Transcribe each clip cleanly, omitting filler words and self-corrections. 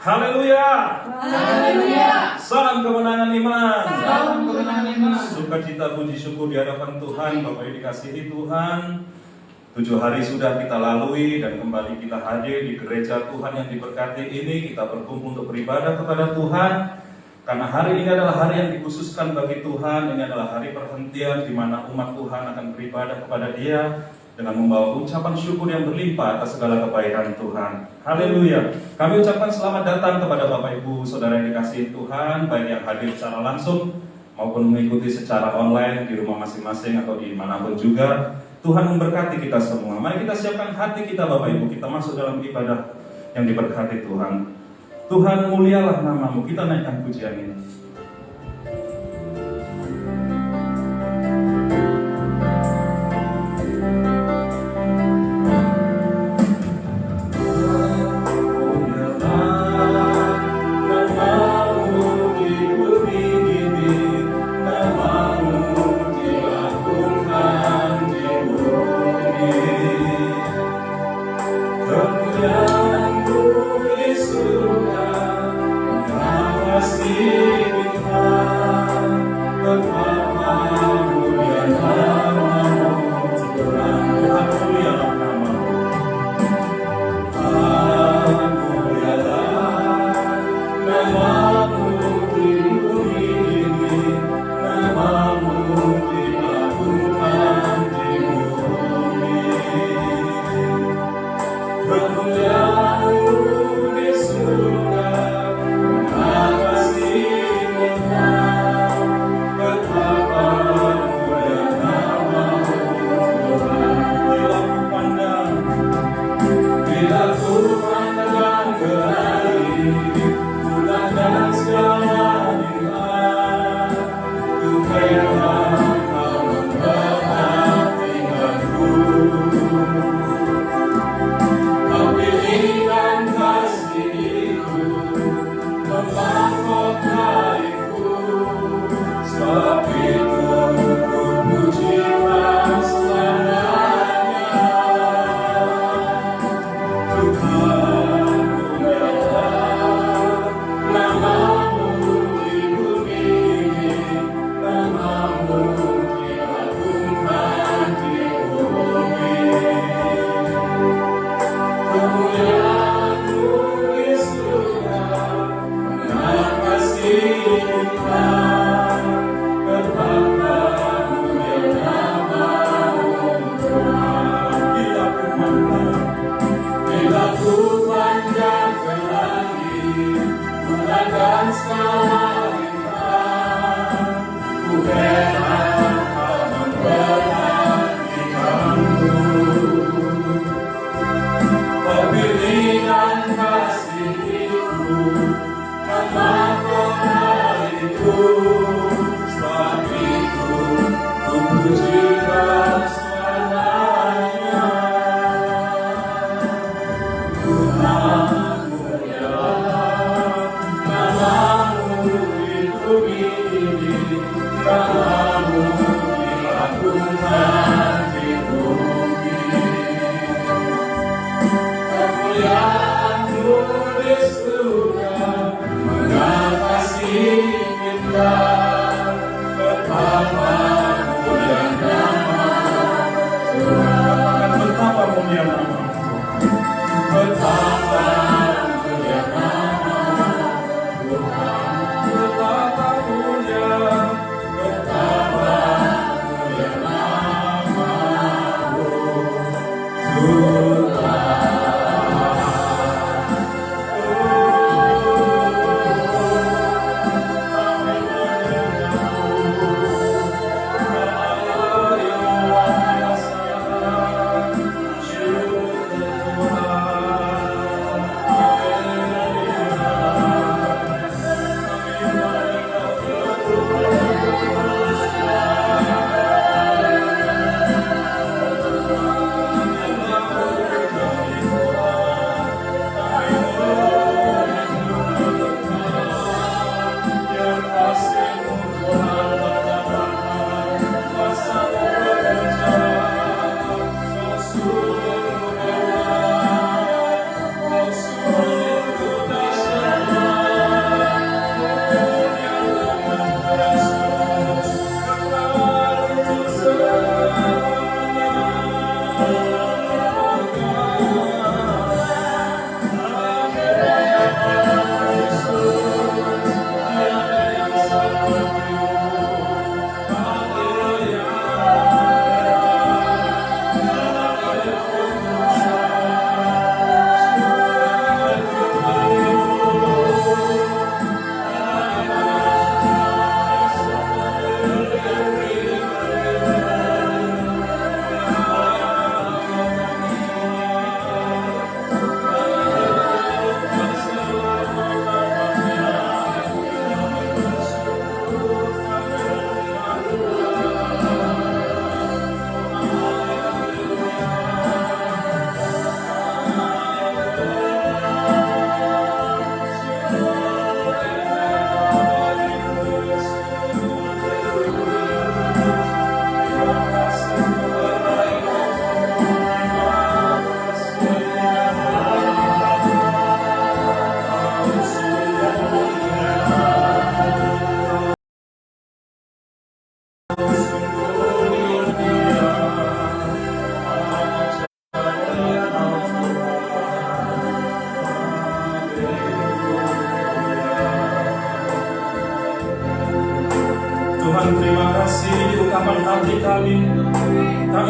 Haleluya. Haleluya. Salam kemenangan iman. Salam kemenangan iman. Sukacita puji syukur di hadapan Tuhan. Bapak Ibu dikasihi Tuhan. 7 hari sudah kita lalui dan kembali kita hadir di gereja Tuhan yang diberkati ini. Kita berkumpul untuk beribadah kepada Tuhan. Karena hari ini adalah hari yang dikhususkan bagi Tuhan. Ini adalah hari perhentian di mana umat Tuhan akan beribadah kepada Dia dengan membawa ucapan syukur yang berlimpah atas segala kebaikan Tuhan. Haleluya. Kami ucapkan selamat datang kepada Bapak Ibu Saudara yang dikasihi Tuhan, baik yang hadir secara langsung maupun mengikuti secara online di rumah masing-masing atau di manapun juga. Tuhan memberkati kita semua. Mari kita siapkan hati kita Bapak Ibu, kita masuk dalam ibadah yang diberkati Tuhan. Tuhan, mulialah nama-Mu, kita naikkan pujian ini.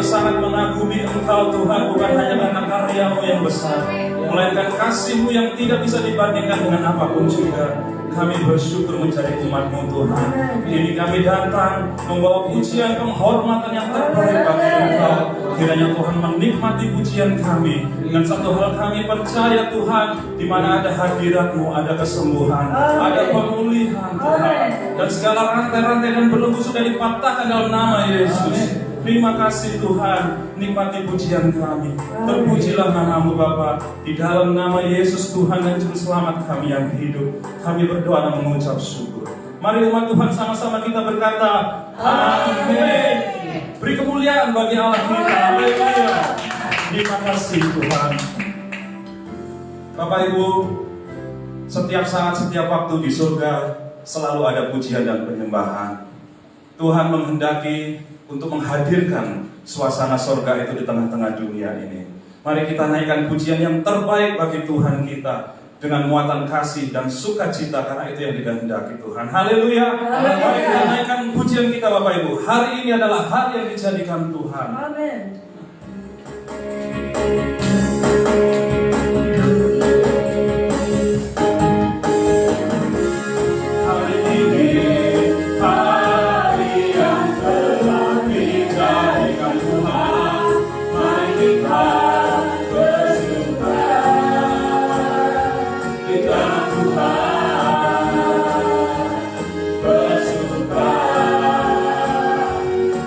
kami sangat mengagumi Engkau Tuhan, bukan hanya karena karya-Mu yang besar, melainkan kasih-Mu yang tidak bisa dibandingkan dengan apapun juga. Kami bersyukur menjadi umat-Mu Tuhan. Ini kami datang membawa pujian penghormatan yang terbaik bagi Engkau. Kiranya Tuhan menikmati pujian kami. Dan satu hal kami percaya Tuhan, di mana ada hadirat-Mu, ada kesembuhan, ada pemulihan Tuhan. Dan segala rantai-rantai dan belenggu sudah dipatahkan dalam nama Yesus. Terima kasih Tuhan, nikmati pujian kami. Terpujilah nama-Mu Bapa. Di dalam nama Yesus Tuhan dan Juru Selamat kami yang hidup, kami berdoa dan mengucap syukur. Mari umat Tuhan sama-sama kita berkata, Amin. Beri kemuliaan bagi Allah kita. Haleluya. Terima kasih Tuhan. Bapak Ibu, setiap saat, setiap waktu di surga selalu ada pujian dan penyembahan. Tuhan menghendaki untuk menghadirkan suasana surga itu di tengah-tengah dunia ini. Mari kita naikkan pujian yang terbaik bagi Tuhan kita dengan muatan kasih dan sukacita, karena itu yang dikehendaki Tuhan. Haleluya. Mari kita naikkan pujian kita Bapak Ibu. Hari ini adalah hari yang dijadikan Tuhan. Amin. Hari ini hari yang telah dijadikan Tuhan. Mari kita bersuka di dalam Tuhan, bersuka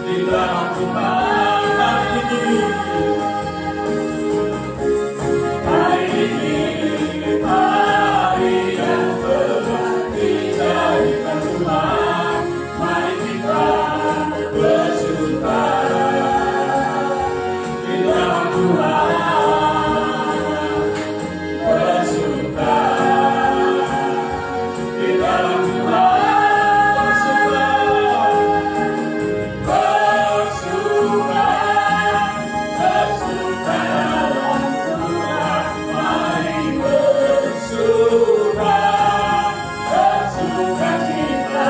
di dalam Tuhan. Hari ini hari yang telah dijadikan Tuhan. Mari kita bersuka di dalam Tuhan, bersuka di dalam Tuhan, bersuka dalam Tuhan. Mari bersuka cita,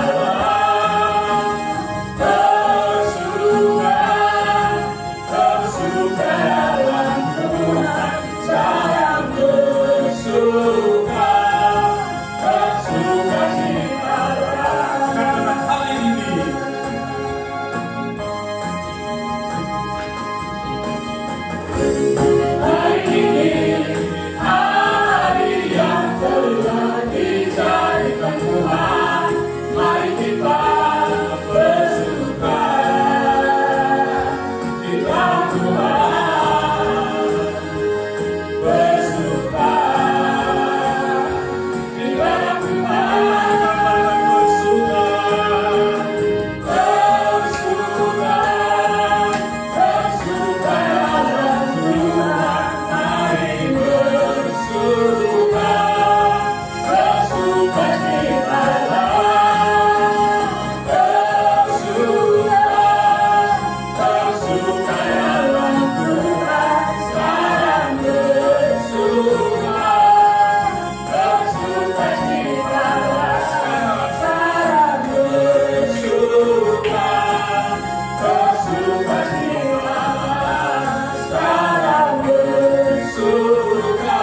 bersuka dalam Tuhan. Jangan bersuka cita. Karena hari ini hari yang telah dijadikan Tuhan. Mari kita bersuka di dalam Tuhan, bersuka di dalam Tuhan. Katakan bersuka, bersuka, bersuka dalam Tuhan. Mari bersuka, bersuka cita, bersuka, bersuka dalam Tuhan. Sekarang bersuka, bersuka cita, sekarang bersuka, bersuka cita, sekarang bersuka,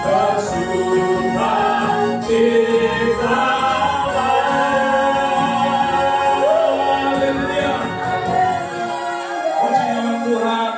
bersuka cita. Haleluya. Puji nama Tuhan.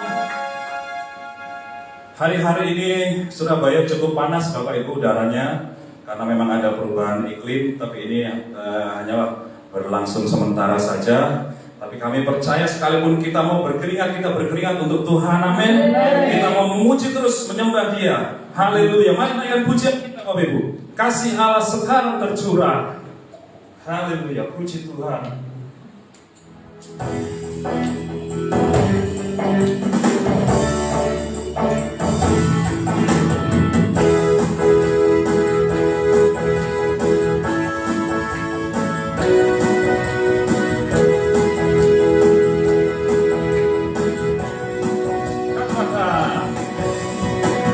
Hari-hari ini Surabaya cukup panas Bapak Ibu udaranya, karena memang ada perubahan iklim, tapi ini hanyalah berlangsung sementara saja. Tapi kami percaya sekalipun kita mau berkeringat, kita berkeringat untuk Tuhan. Amin. Kita mau memuji terus, menyembah Dia. Haleluya. Mari naikkan pujian kita Bapak Ibu. Kasih Allah sekarang tercurah. Haleluya. Puji Tuhan.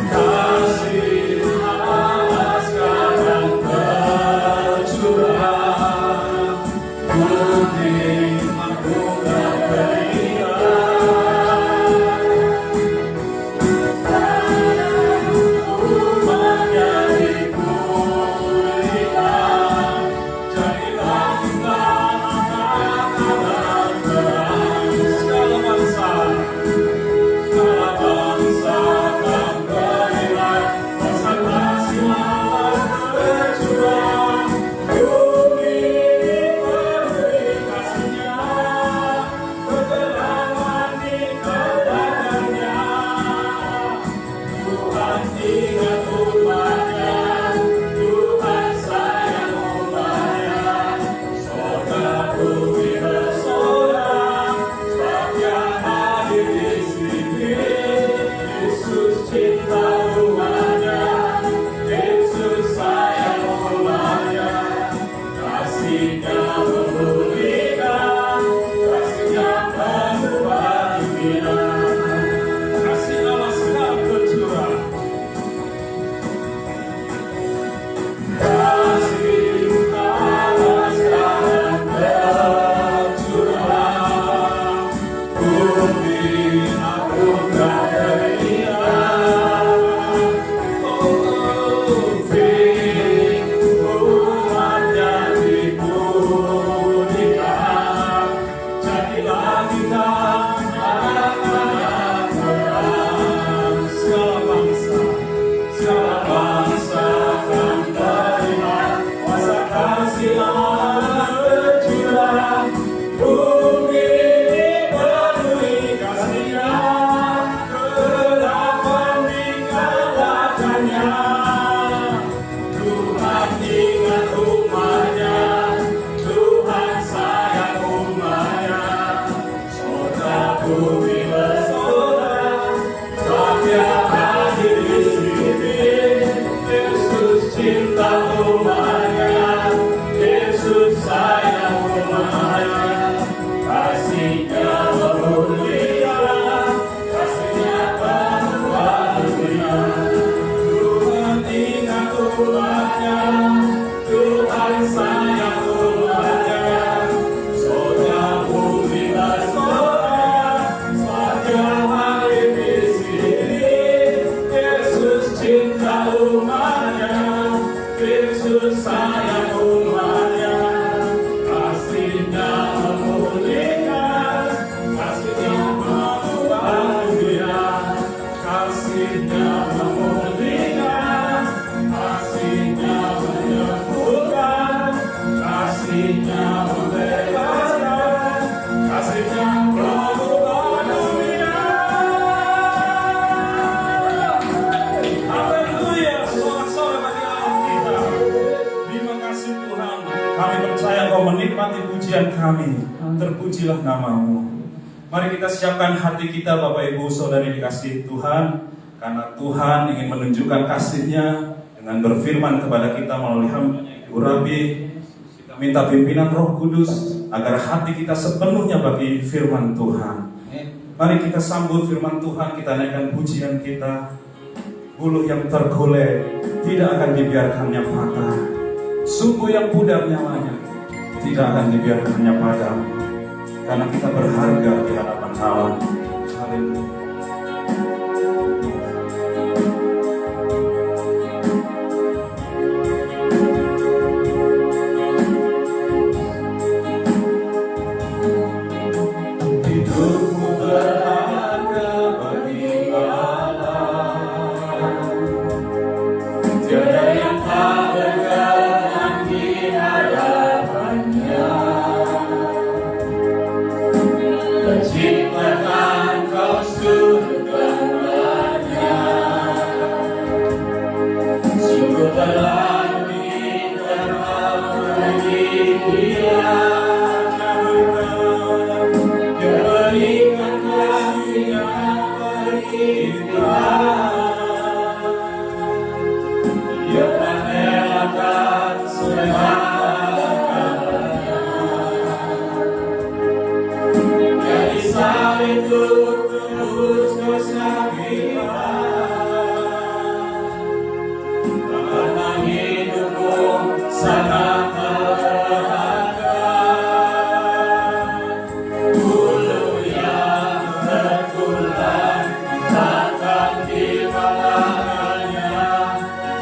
Kasih Allah sekarang tercurah. Bukti anugerah berikan. kasihnya memulihkan, kasihnya menyembuhkan, kasihnya membebaskan, kasihnya mengubah dunia. Haleluya, sorak-sorak bagi Allah kita. Terima kasih Tuhan, kami percaya Kau menikmati pujian kami. Terpujilah nama-Mu. Mari kita siapkan hati kita Bapak Ibu Saudari dikasihi Tuhan, karena Tuhan ingin menunjukkan kasih-Nya dengan berfirman kepada kita melalui hamba-Nya Ibu Rabi. Kita minta pimpinan Roh Kudus agar hati kita sepenuhnya bagi firman Tuhan. Mari kita sambut firman Tuhan, kita naikkan pujian kita. Buluh yang tergolek tidak akan dibiarkannya patah, sumbu yang pudar nyawanya tidak akan dibiarkannya padam, karena kita berharga di hadapan Allah. Haleluya. Hidupmu berharga bagi Allah, tiada yang tak berkenan di hadapannya. Penciptaan Kau surganya, sungguh telah bagi Dia. Dia berikan kasih-Nya bagi kita. Dia telah relakan segalanya. Jadi salib untuk tebus dosa kita. Karena hidupmu sangat berharga. Bulu yang tertular takkan dipatahkannya.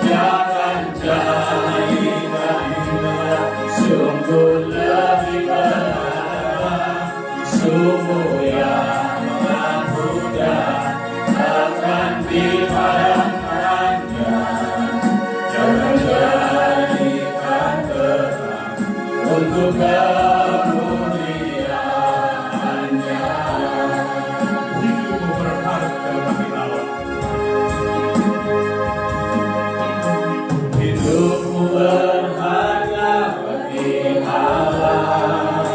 Jangan jadi indah, sungguh lebih berharga. Sumber yang mudah akan dipadamkannya. Jangan jadikan terang untuk kemuliaan-Nya. Hidupmu berharga bagi Allah. Hidupmu berharga bagi Allah.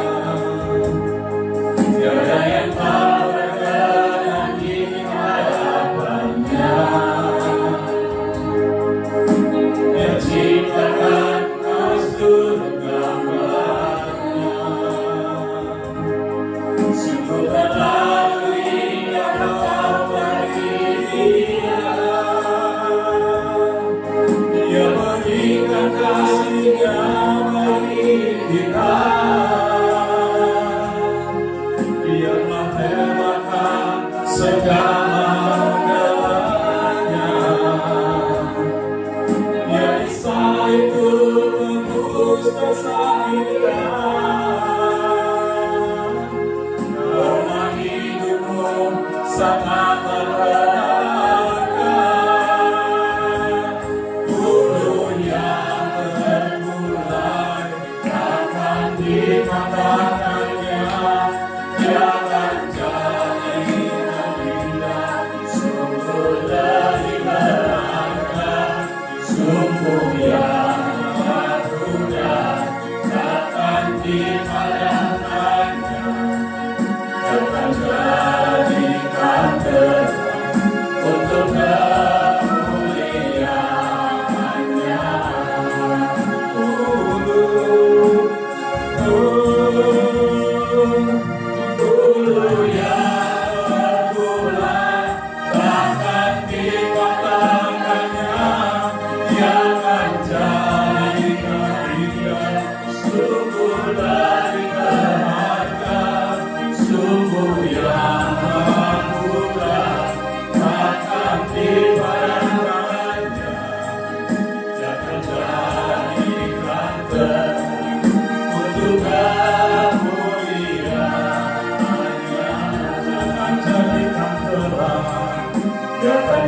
Tiada yang tak berkenan di hadapannya. Dia ciptakan Kau surganya, sungguh telah indah Kau bagi Dia. Dia berikan kasih-Nya bagi kita. Biarlah relakan segala-galanya. Dia disalib untuk tebus dosa kita. Karena hidupmu sangat berharga. Bulu yang tergulai akan dipatahkannya. Jangan jadi indah, sungguh lebih berharga. Sumber yang mudah takkan dipadamkannya. Jangan jadikan terang untuk kemuliaan-Nya. Bulu yang tergulai takkan dipatahkannya. Jangan jadikan indah, sungguh lebih berharga. Sumber yang mudah takkan dipadamkannya. Jangan jadikan terang untuk kemuliaan-Nya. Jangan jadikan terang, jangan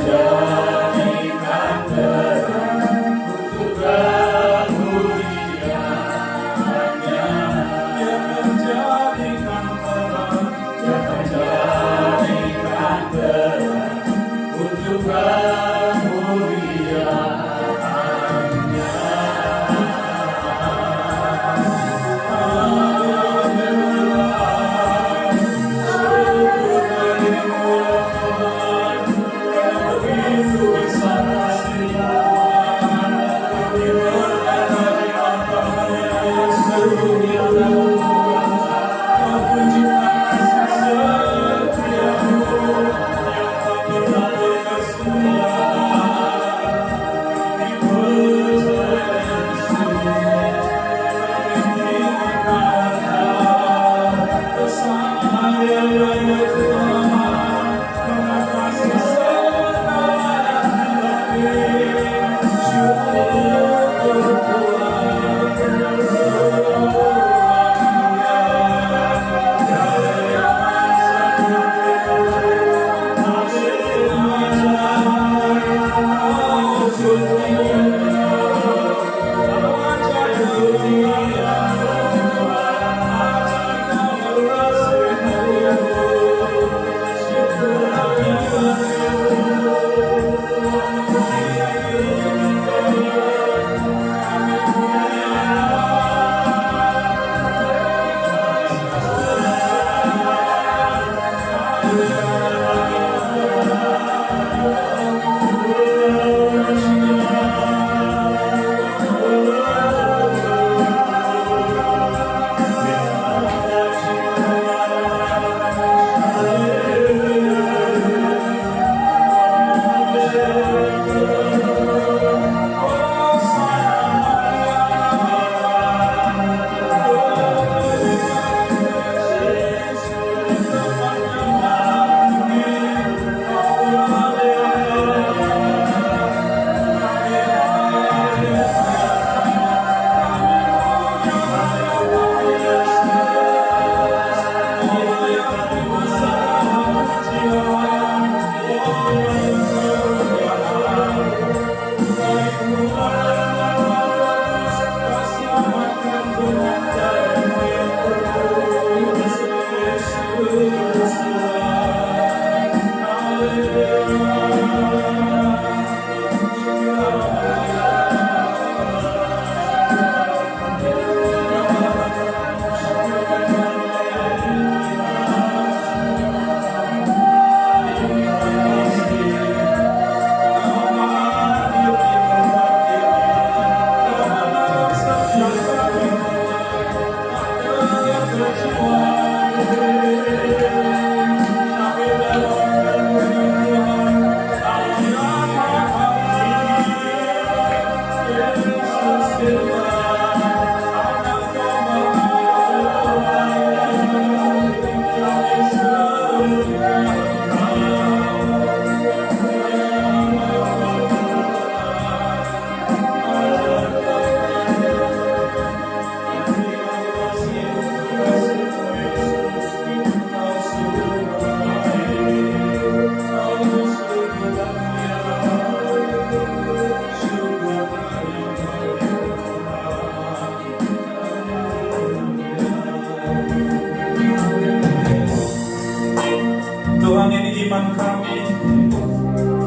Tuhan, ini iman kami.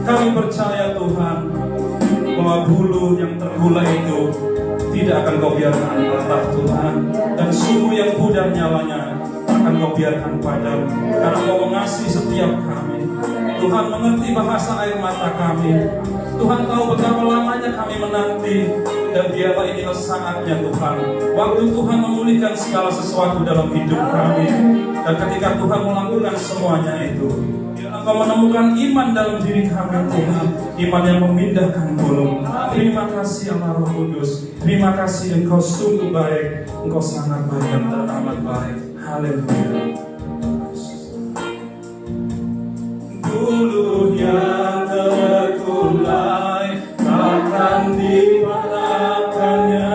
Kami percaya Tuhan bahwa bulu yang tergulai itu tidak akan Kau biarkan patah Tuhan, dan sumur yang pudar nyalanya akan Kau biarkan padam, karena Kau mengasihi setiap kami. Tuhan mengerti bahasa air mata kami. Tuhan tahu betapa lamanya kami menanti, dan biarlah inilah saatnya Tuhan, waktu Tuhan memulihkan segala sesuatu dalam hidup kami. Dan ketika Tuhan melakukan semuanya itu, biarlah Kau menemukan iman dalam diri kami Tuhan, iman yang memindahkan gunung. Terima kasih Allah Roh Kudus. Terima kasih, Engkau sungguh baik, Engkau sangat baik dan teramat baik. Haleluya. Bulu yang terkulai takkan dipatahkannya,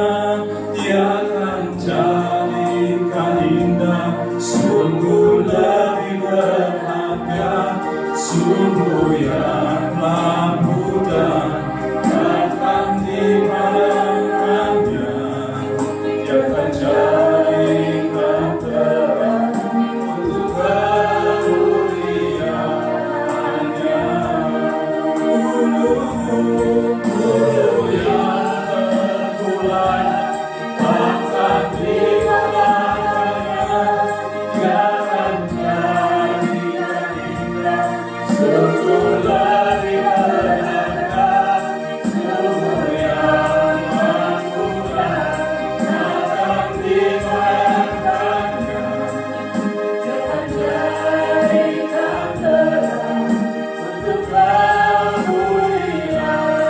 dia akan jadikan indah, sungguh lebih berharga, sungguh yang mampu dan takkan dipadamkannya, dia akan jadikan terang untuk kemuliaannya. Bulu yang terkulai takkan dipatahkannya, dia akan jadikan indah, sungguh lebih berharga, sungguh yang mampu dan takkan dipadamkannya, dia akan jadikan terang untuk kemuliaannya.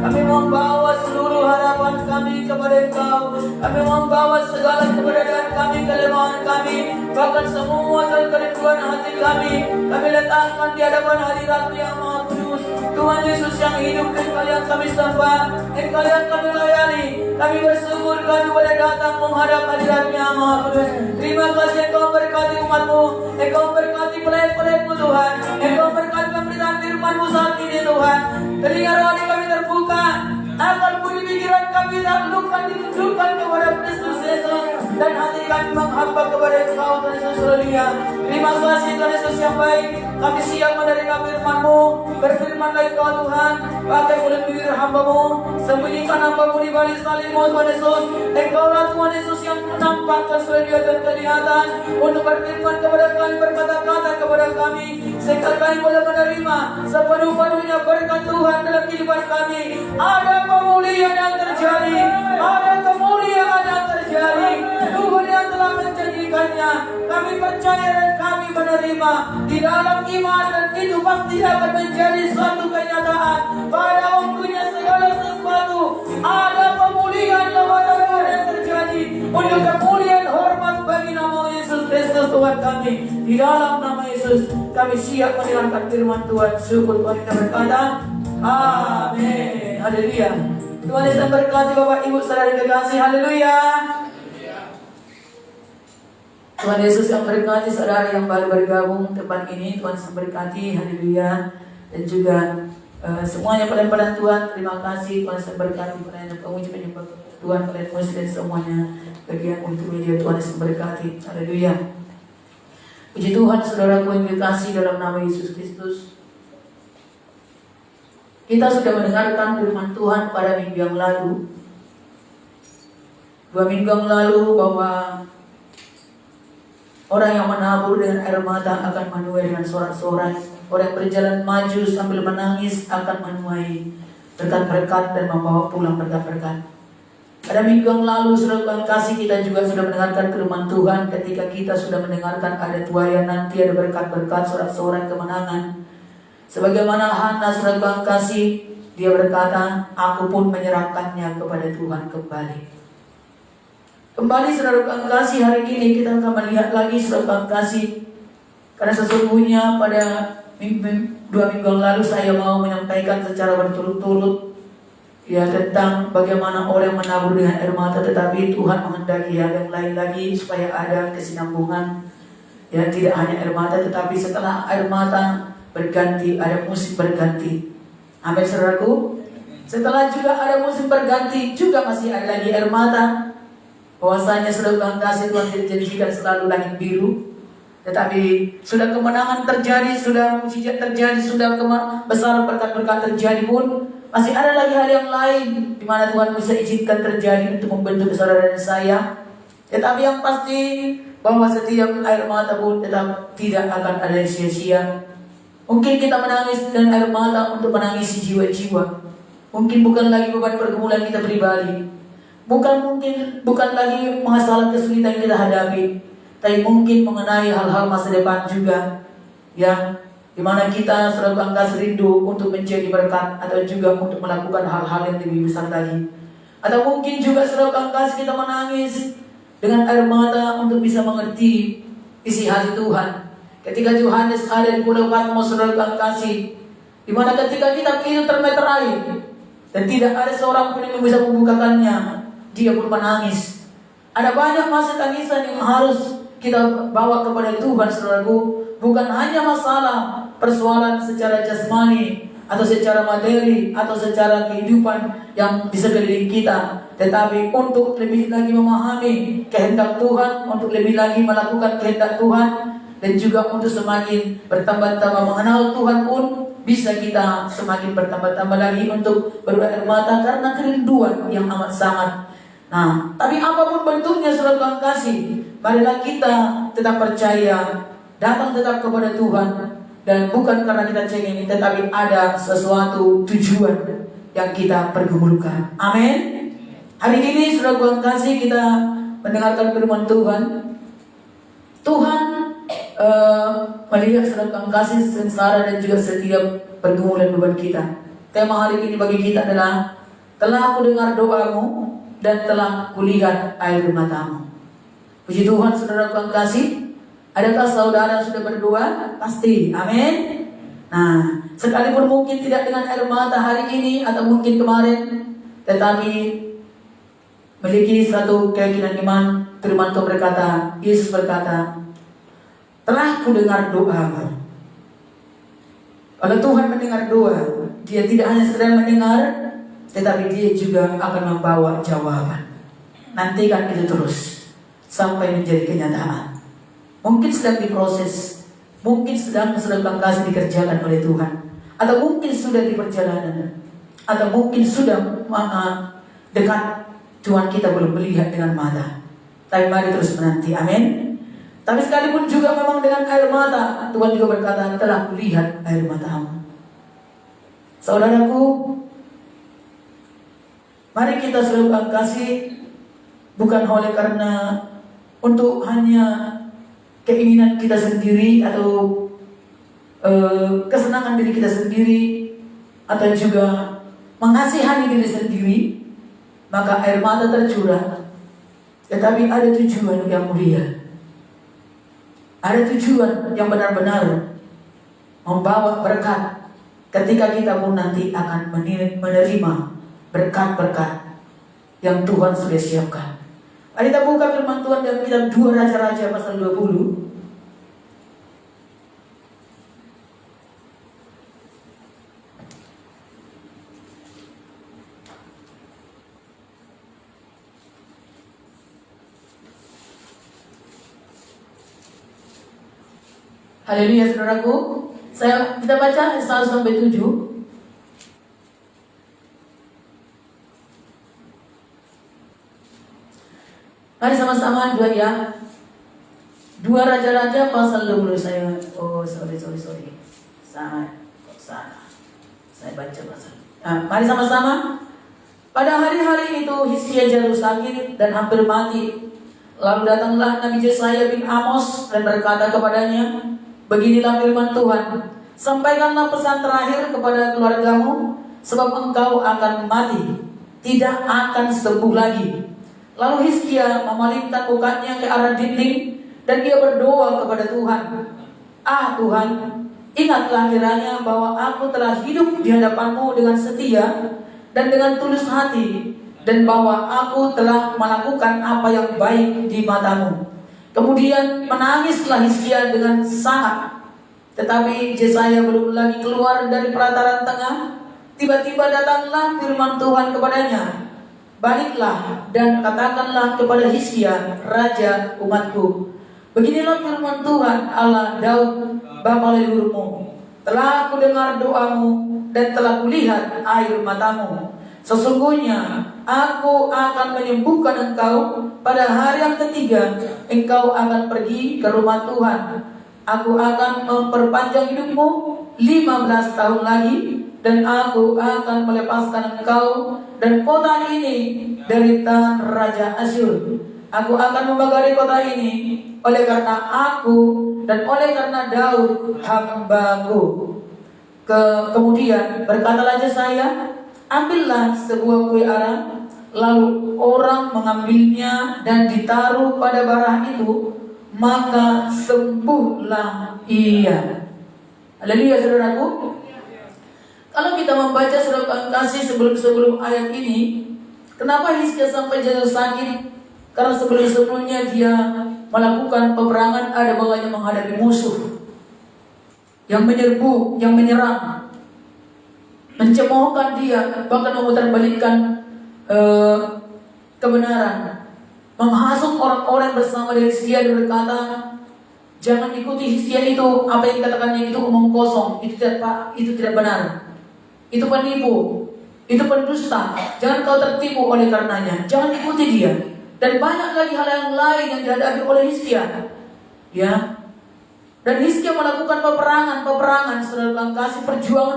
Kami membawa seluruh harapan kami kepada Engkau. Kami membawa segala keberadaan kami, kelemahan kami, bahkan semua kerinduan hati kami. Kami letakkan di hadapan hadirat yang Maha Kudus. Tuhan Yesus yang hidup, Engkau yang kami sembah, Engkau yang kami layani. Kami bersyukur kami boleh datang menghadap hadirat-Nya yang Maha Kudus. Terima kasih Engkau berkati umat-Mu, Engkau berkati pelayan-pelayan-Mu Tuhan, Engkau berkati pemberitaan firman-Mu saat ini Tuhan. Telinga rohani kami terbuka, akan budi pikiran kami taklukkan, ditunjukkan kepada Kristus Yesus, dan hati kami menghamba kepada Engkau Tuhan Yesus Mulia. Terima kasih Tuhan Yesus yang baik. Kami siap menerima firman-Mu. Berfirmanlah Engkau Tuhan, pakai mulut bibir hamba-Mu, sembunyikan hamba-Mu di balik salib-Mu Tuhan Yesus. Engkaulah Tuhan Yesus yang menampakkan surga dan kelihatan untuk berfirman kepada kami, berkata-kata kepada kami, sehingga kami boleh menerima sepenuh-penuhnya berkat Tuhan dalam kehidupan kami. Ada kemuliaan yang terjadi, ada kemuliaan yang terjadi. Tuhan yang telah menjanjikannya, kami percaya dan kami menerima di dalam iman, dan itu pasti akan menjadi suatu kenyataan pada waktunya. Segala sesuatu ada buat kami. Di dalam nama Yesus kami siap mendengarkan firman Tuhan. Syukur Tuhan, kita berkata amin. Haleluya. Tuhan Yesus memberkati Bapak Ibu saudara kekasih. Haleluya. Tuhan Yesus yang berkati saudara yang baru bergabung tempat ini. Tuhan Yesus memberkati. Haleluya. Dan juga semuanya pada Tuhan, terima kasih. Tuhan Yesus memberkati pada penguji penyembah Tuhan, pada muslim semuanya bagian untuk media. Tuhan Yesus memberkati. Haleluya. Puji Tuhan saudaraku yang dikasihi dalam nama Yesus Kristus. Kita sudah mendengarkan firman Tuhan pada minggu yang lalu, 2 minggu yang lalu, bahwa orang yang menabur dengan air mata akan menuai dengan sorak-sorai. Orang yang berjalan maju sambil menangis akan menuai berkat-berkat dan membawa pulang berkat-berkat. Pada minggu yang lalu, saudara kasih, kita juga sudah mendengarkan firman Tuhan. Ketika kita sudah mendengarkan ada tuayan nanti, ada berkat-berkat, sorak-sorai kemenangan. Sebagaimana Hana, saudara kasih, dia berkata, aku pun menyerahkannya kepada Tuhan kembali. Kembali saudara kasih, hari ini kita akan melihat lagi saudara kasih. Karena sesungguhnya pada 2 minggu yang lalu saya mau menyampaikan secara berturut-turut ya tentang bagaimana orang menabur dengan air mata, tetapi Tuhan menghendaki yang lain lagi supaya ada kesinambungan. Ya, tidak hanya air mata, tetapi setelah air mata berganti, ada musim berganti. Amin saudaraku. Setelah juga ada musim berganti, juga masih ada lagi air mata. Bahwasanya saudara kasih, Tuhan tidak janjikan selalu langit biru, tetapi sudah kemenangan terjadi, sudah mujizat terjadi, sudah besar berkat-berkat terjadi pun masih ada lagi hal yang lain di mana Tuhan bisa izinkan terjadi untuk membentuk saudara dan saya. Tetapi yang pasti bahwa setiap air mata pun tetap tidak akan ada sia-sia. Mungkin kita menangis dengan air mata untuk menangisi jiwa-jiwa. Mungkin bukan lagi beban pergumulan kita pribadi. Bukan lagi masalah kesulitan yang kita hadapi, tapi mungkin mengenai hal-hal masa depan juga, yang dimana kita selalu angkat rindu untuk menjadi berkat, atau juga untuk melakukan hal-hal yang lebih besar lagi. Atau mungkin juga selalu angkat kita menangis dengan air mata untuk bisa mengerti isi hati Tuhan. Ketika Yohanes ada di Pulau Patmos, saudara kasih, di mana ketika kitab itu termeterai dan tidak ada seorang pun yang bisa membukakannya, dia pun menangis. Ada banyak masa tangisan yang harus kita bawa kepada Tuhan, saudaraku. Bukan hanya masalah persoalan secara jasmani atau secara materi atau secara kehidupan yang di sekeliling kita, tetapi untuk lebih lagi memahami kehendak Tuhan, untuk lebih lagi melakukan kehendak Tuhan, dan juga untuk semakin bertambah-tambah mengenal Tuhan pun bisa kita semakin bertambah-tambah lagi untuk berair mata karena kerinduan yang amat sangat. Nah, tapi apapun bentuknya saudara kasih, marilah kita tetap percaya, datang tetap kepada Tuhan, dan bukan karena kita cengeng, tetapi ada sesuatu tujuan yang kita pergumulkan. Amin. Hari ini saudara kasih, kita mendengarkan firman Tuhan. Tuhan melihat saudara kasih sengsara dan juga setiap pergumulan beban kita. Tema hari ini bagi kita adalah, telah aku dengar doamu dan telah kulihat air matamu. Puji Tuhan saudara kasih. Adakah saudara sudah berdoa? Pasti, amin. Nah, sekalipun mungkin tidak dengan air mata hari ini atau mungkin kemarin, tetapi memiliki satu keyakinan iman. Firman Tuhan berkata, Yesus berkata, telah kudengar doamu. Kalau Tuhan mendengar doa, dia tidak hanya sekedar mendengar, tetapi dia juga akan membawa jawaban. Nantikan itu terus sampai menjadi kenyataan. Mungkin sedang diproses, mungkin sedang kasih dikerjakan oleh Tuhan, atau mungkin sudah di perjalanan, atau mungkin sudah dekat. Tuhan kita belum melihat dengan mata, tapi mari terus menanti. Amin. Tapi sekalipun juga memang dengan air mata, Tuhan juga berkata, telah kulihat air matamu. Saudaraku, mari kita selalu kasih, bukan oleh karena untuk hanya keinginan kita sendiri atau kesenangan diri kita sendiri, atau juga mengasihani diri sendiri, maka air mata tercurah. Tetapi ada tujuan yang mulia. Ada tujuan yang benar-benar membawa berkat ketika kita pun nanti akan menerima berkat-berkat yang Tuhan sudah siapkan. Mari kita buka firman Tuhan dalam kitab 2 Raja-Raja pasal 20. Haleluya saudaraku. Kita baca 1 sampai 7. Mari sama-sama dua ya. 2 Raja-Raja pasal 20. Sorry. Saya baca pasal. Mari sama-sama. Pada hari-hari itu Hizkia jatuh sakit dan hampir mati. Lalu datanglah Nabi Yesaya bin Amos dan berkata kepadanya, beginilah firman Tuhan, sampaikanlah pesan terakhir kepada keluargamu, sebab engkau akan mati, tidak akan sembuh lagi. Lalu Hizkia memalingkan mukanya ke arah dinding dan dia berdoa kepada Tuhan. Tuhan, ingatlah kiranya bahwa aku telah hidup di hadapanmu dengan setia dan dengan tulus hati, dan bahwa aku telah melakukan apa yang baik di matamu. Kemudian menangislah Hizkia dengan sangat. Tetapi Yesaya belum lagi keluar dari pelataran tengah, tiba-tiba datanglah firman Tuhan kepadanya, baliklah dan katakanlah kepada Hizkia, raja umatku, beginilah firman Tuhan Allah Daud bapa leluhurmu, telah aku dengar doamu dan telah kulihat air matamu. Sesungguhnya aku akan menyembuhkan engkau. Pada hari yang ketiga engkau akan pergi ke rumah Tuhan. Aku akan memperpanjang hidupmu 15 tahun lagi, dan aku akan melepaskan engkau dan kota ini dari tangan Raja Asyur. Aku akan membagari kota ini oleh karena aku dan oleh karena Daud hambaku. Kemudian berkatalah Yesaya, ambillah sebuah kue ara. Lalu orang mengambilnya dan ditaruh pada bara itu, maka sembuhlah ia. Haleluya saudaraku. Kalau kita membaca surat Al-Kasih sebelum ayat ini, kenapa Hizkia sampai jatuh sakit? Karena sebelumnya dia melakukan peperangan, ada bawahnya menghadapi musuh yang menyerbu, yang menyerang, mencemoohkan dia, bahkan memutarbalikkan kebenaran, menghasut orang-orang bersama dari Hizkia dan berkata, jangan ikuti Hizkia itu, apa yang dikatakannya itu omong kosong, itu tidak benar, itu penipu, itu pendusta, jangan kau tertipu oleh karenanya, jangan ikuti dia. Dan banyak lagi hal yang lain yang dihadapi oleh Hizkia, ya. Dan Hizkia melakukan peperangan, saudara kasih,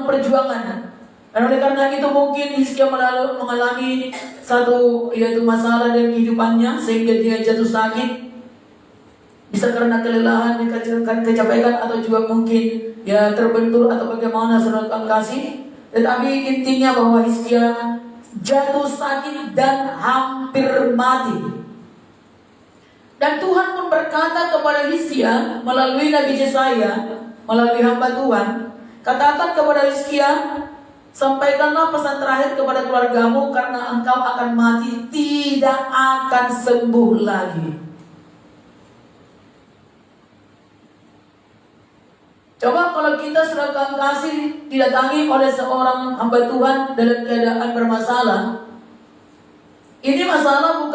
perjuangan. Dan oleh karena itu mungkin Hizkia mengalami satu yaitu masalah dalam kehidupannya sehingga dia jatuh sakit. Bisa karena kelelahan, kecapekan, atau juga mungkin ya terbentur atau bagaimana saudara kasih. Tetapi intinya bahwa Hizkia jatuh sakit dan hampir mati. Dan Tuhan pun berkata kepada Hizkia melalui Nabi Yesaya, melalui hamba Tuhan, katakan kepada Hizkia, sampaikanlah pesan terakhir kepada keluargamu, karena engkau akan mati, tidak akan sembuh lagi. Coba kalau kita sudah kasih didatangi oleh seorang hamba Tuhan dalam keadaan bermasalah. Ini masalah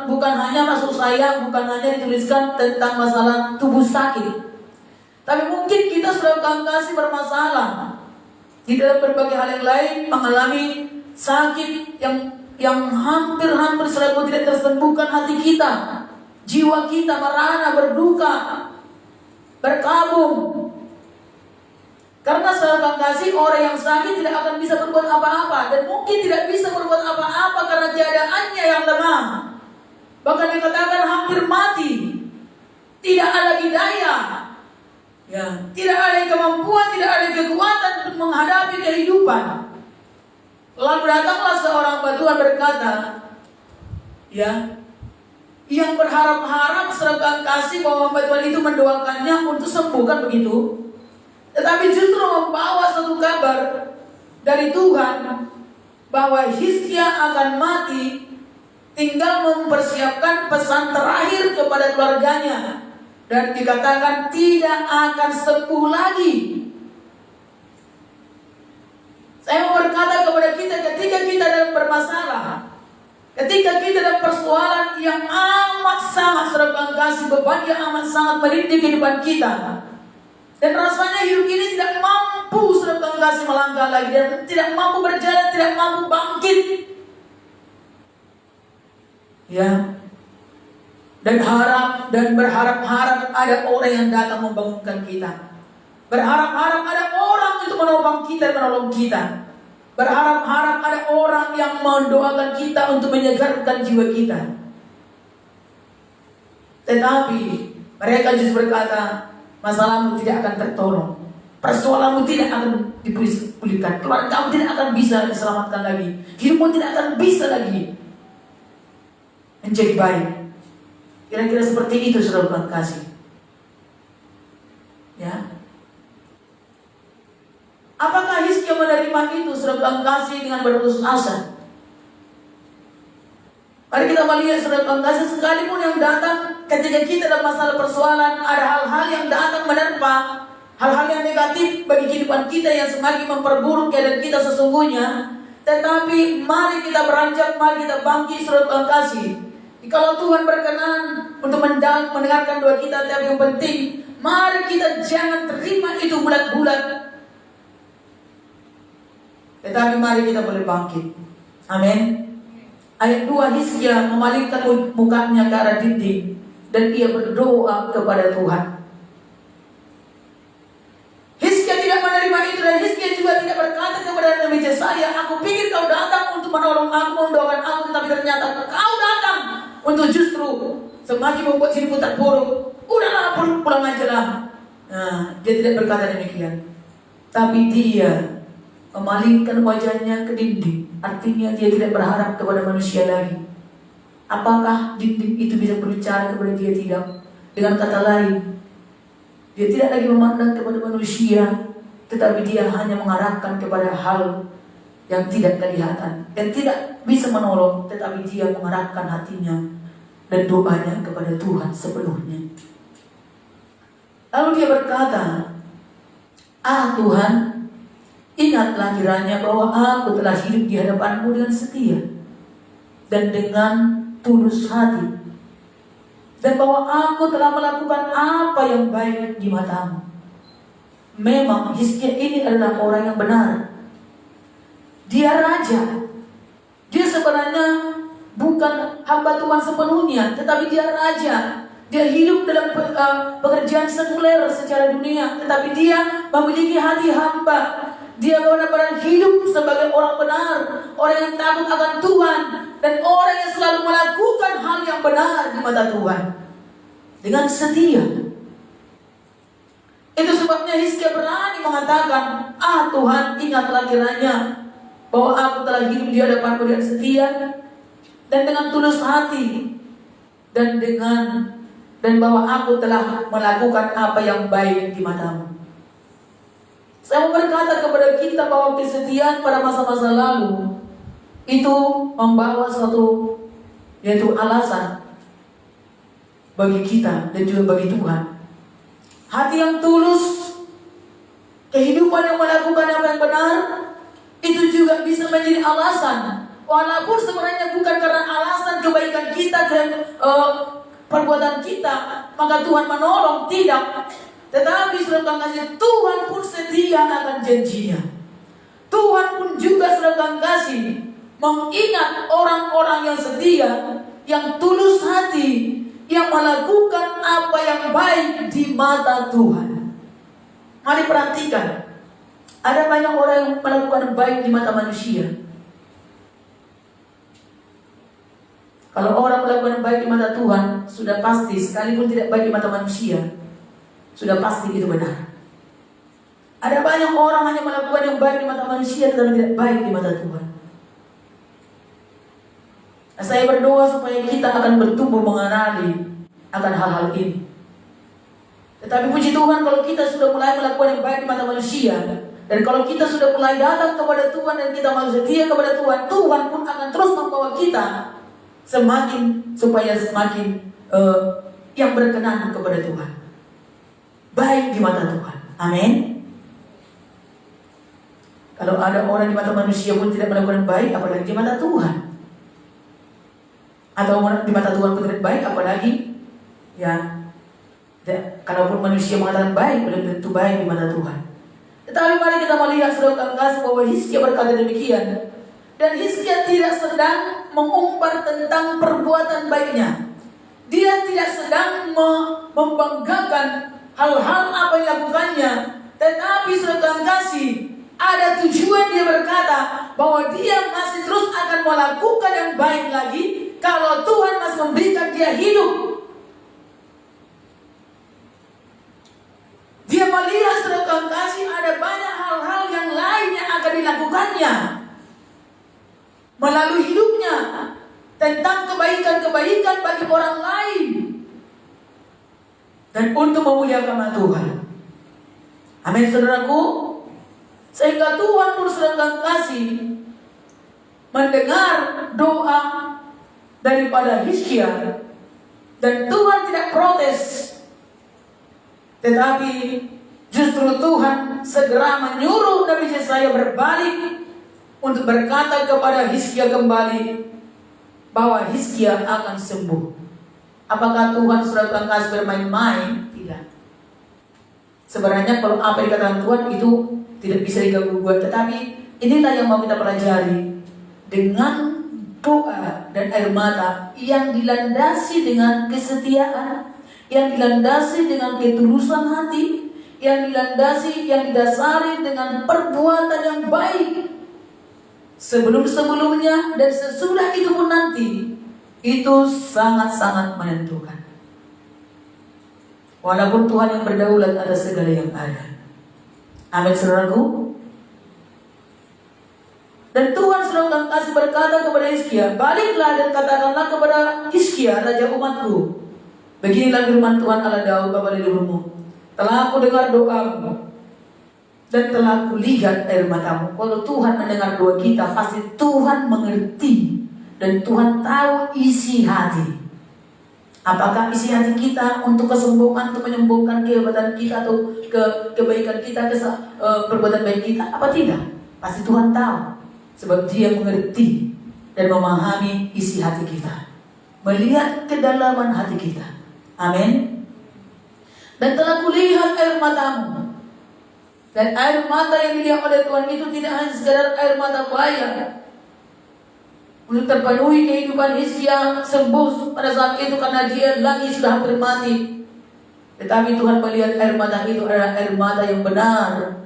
bukan hanya masuk saya, bukan hanya dituliskan tentang masalah tubuh sakit. Tapi mungkin kita sudah kasih bermasalah di dalam berbagai hal yang lain, mengalami sakit yang hampir selalu tidak tersembuhkan. Hati kita, jiwa kita merana, berduka, berkabung. Karena saudara kasih, orang yang sakit tidak akan bisa berbuat apa-apa, dan mungkin tidak bisa berbuat apa-apa karena keadaannya yang lemah. Bahkan dikatakan hampir mati, tidak ada lagi daya, ya, tidak ada kemampuan, tidak ada kekuatan untuk menghadapi kehidupan. Lalu datanglah seorang hamba Tuhan berkata, ya, yang berharap-harap serta kasih bahwa hamba Tuhan itu mendoakannya untuk sembuh, kan begitu? Tetapi justru membawa satu kabar dari Tuhan bahwa Hizkia akan mati, tinggal mempersiapkan pesan terakhir kepada keluarganya, dan dikatakan tidak akan sembuh lagi. Saya mau berkata kepada kita, ketika kita dalam bermasalah, ketika kita dalam persoalan yang amat sangat serba kasih, beban yang amat sangat merintih kehidupan kita, dan rasanya hidup ini tidak mampu serba kasih melangkah lagi, dan tidak mampu berjalan, tidak mampu bangkit, ya, dan harap dan berharap-harap ada orang yang datang membangunkan kita. Berharap-harap ada orang untuk menolong kita. Berharap-harap ada orang yang mendoakan kita untuk menyegarkan jiwa kita. Tetapi mereka justru berkata, masalahmu tidak akan tertolong, persoalanmu tidak akan dipulihkan, keluargamu tidak akan bisa diselamatkan lagi, hidupmu tidak akan bisa lagi menjadi baik. Kira-kira seperti itu, saudara kasih. Ya. Apakah Hizkia menerima itu, saudara kasih, dengan berputus asa? Mari kita melihat, saudara kasih, sekalipun yang datang ketika kita dalam masalah persoalan, ada hal-hal yang datang menerpa, hal-hal yang negatif bagi kehidupan kita yang semakin memperburuk keadaan kita sesungguhnya. Tetapi mari kita beranjak, mari kita bangkit, saudara kasih. Kalau Tuhan berkenan untuk mendengarkan doa kita, tapi yang penting, mari kita jangan terima itu bulat-bulat. Tetapi mari kita boleh bangkit. Amin. Ayat 2, Hizkia memalingkan mukanya ke arah dinding, dan ia berdoa kepada Tuhan. Hizkia tidak menerima itu, dan Hizkia juga tidak berkata kepada Nabi Yesaya, aku pikir kau datang untuk menolong aku, mendoakan aku, tetapi ternyata kau datang untuk justru semakin membuat hidupku terpuruk. Udahlah, pulang aja lah. Nah, dia tidak berkata demikian, tapi dia memalingkan wajahnya ke dinding. Artinya dia tidak berharap kepada manusia lagi. Apakah dinding itu bisa berbicara kepada dia? Tidak. Dengan kata lain, dia tidak lagi memandang kepada manusia, tetapi dia hanya mengarahkan kepada hal yang tidak kelihatan dan tidak bisa menolong, tetapi dia mengarahkan hatinya dan doanya kepada Tuhan sepenuhnya. Lalu dia berkata, Tuhan, ingatlah kiranya bahwa aku telah hidup di hadapan-Mu dengan setia dan dengan tulus hati, dan bahwa aku telah melakukan apa yang baik di mata-Mu. Memang Hizkia ini adalah orang yang benar. Dia raja. Dia sebenarnya bukan hamba Tuhan sepenuhnya, tetapi dia raja. Dia hidup dalam pekerjaan sekuler secara dunia, tetapi dia memiliki hati hamba. Dia benar-benar hidup sebagai orang benar, orang yang takut akan Tuhan, dan orang yang selalu melakukan hal yang benar di mata Tuhan dengan setia. Itu sebabnya Hizkia berani mengatakan, Tuhan, ingatlah kiranya bahwa aku telah hidup di hadapan-Mu dengan setia dan dengan tulus hati, dan bahwa aku telah melakukan apa yang baik di mata-Mu. Saya mau berkata kepada kita bahwa kesetiaan pada masa-masa lalu itu membawa suatu, yaitu alasan bagi kita dan juga bagi Tuhan. Hati yang tulus, kehidupan yang melakukan apa yang benar, itu juga bisa menjadi alasan. Walaupun sebenarnya bukan karena alasan kebaikan kita dan perbuatan kita, maka Tuhan menolong, tidak. Tetapi saudara kasih, Tuhan pun setia akan janjinya. Tuhan pun juga saudara kasih mengingat orang-orang yang setia, yang tulus hati, yang melakukan apa yang baik di mata Tuhan. Mari perhatikan, ada banyak orang yang melakukan baik di mata manusia. Kalau orang melakukan baik di mata Tuhan, sudah pasti, sekalipun tidak baik di mata manusia, sudah pasti itu benar. Ada banyak orang hanya melakukan yang baik di mata manusia, tetapi tidak baik di mata Tuhan. Nah, saya berdoa supaya kita akan bertumbuh mengenali akan hal-hal ini. Tetapi puji Tuhan, kalau kita sudah mulai melakukan yang baik di mata manusia, dan kalau kita sudah mulai datang kepada Tuhan dan kita mau setia kepada Tuhan, Tuhan pun akan terus membawa kita semakin yang berkenan kepada Tuhan, baik di mata Tuhan. Amin. Kalau ada orang di mata manusia pun tidak melakukan baik, apalagi di mata Tuhan. Atau di mata Tuhan pun tidak baik, apalagi kalaupun manusia mengatakan baik, belum tentu baik di mata Tuhan. Tetapi mari kita melihat saudara kasih bahwa Hizkia berkata demikian. Dan Hizkia tidak sedang mengumbar tentang perbuatan baiknya. Dia tidak sedang membanggakan hal-hal apa yang dilakukannya. Tetapi saudara kasih, ada tujuan dia berkata bahwa dia masih terus akan melakukan yang baik lagi kalau Tuhan masih memberikan dia hidup. Dia melihat saudara kasih ada banyak hal-hal yang lain yang akan dilakukannya melalui hidupnya tentang kebaikan-kebaikan bagi orang lain dan untuk memuliakan nama Tuhan. Amin saudaraku. Sehingga Tuhan pun saudara kasih mendengar doa daripada Hizkia, dan Tuhan tidak protes, tetapi justru Tuhan segera menyuruh Nabi Yesaya berbalik untuk berkata kepada Hizkia kembali bahwa Hizkia akan sembuh. Apakah Tuhan saudara kasih bermain-main? Tidak. Sebenarnya kalau apa yang dikatakan Tuhan itu tidak bisa diganggu-gugat, tetapi inilah yang mau kita pelajari. Dengan doa dan air mata yang dilandasi dengan kesetiaan, yang dilandasi dengan ketulusan hati, yang didasari dengan perbuatan yang baik sebelum-sebelumnya dan sesudah itu pun nanti, itu sangat-sangat menentukan. Walaupun Tuhan yang berdaulat atas segala yang ada. Amin saudaraku. Dan Tuhan selalu kasih berkata kepada Hizkia, baliklah dan katakanlah kepada Hizkia, raja umatku, beginilah firman Tuhan Allah Daud bapa leluhurmu, telah aku dengar doamu dan telah aku lihat air matamu. Kalau Tuhan mendengar doa kita, pasti Tuhan mengerti dan Tuhan tahu isi hati. Apakah isi hati kita untuk kesembuhan, untuk menyembuhkan kehebatan kita atau kebaikan kita, perbuatan baik kita, apa tidak? Pasti Tuhan tahu. Sebab Dia mengerti dan memahami isi hati kita, melihat kedalaman hati kita. Amin. Dan telah kulihat air matamu. Dan air mata yang dilihat oleh Tuhan itu tidak hanya sekadar air mata buaya untuk terpenuhi kehidupan Hizkia sembuh pada saat itu karena dia lagi sudah hampir mati. Tetapi Tuhan melihat air mata itu adalah air mata yang benar,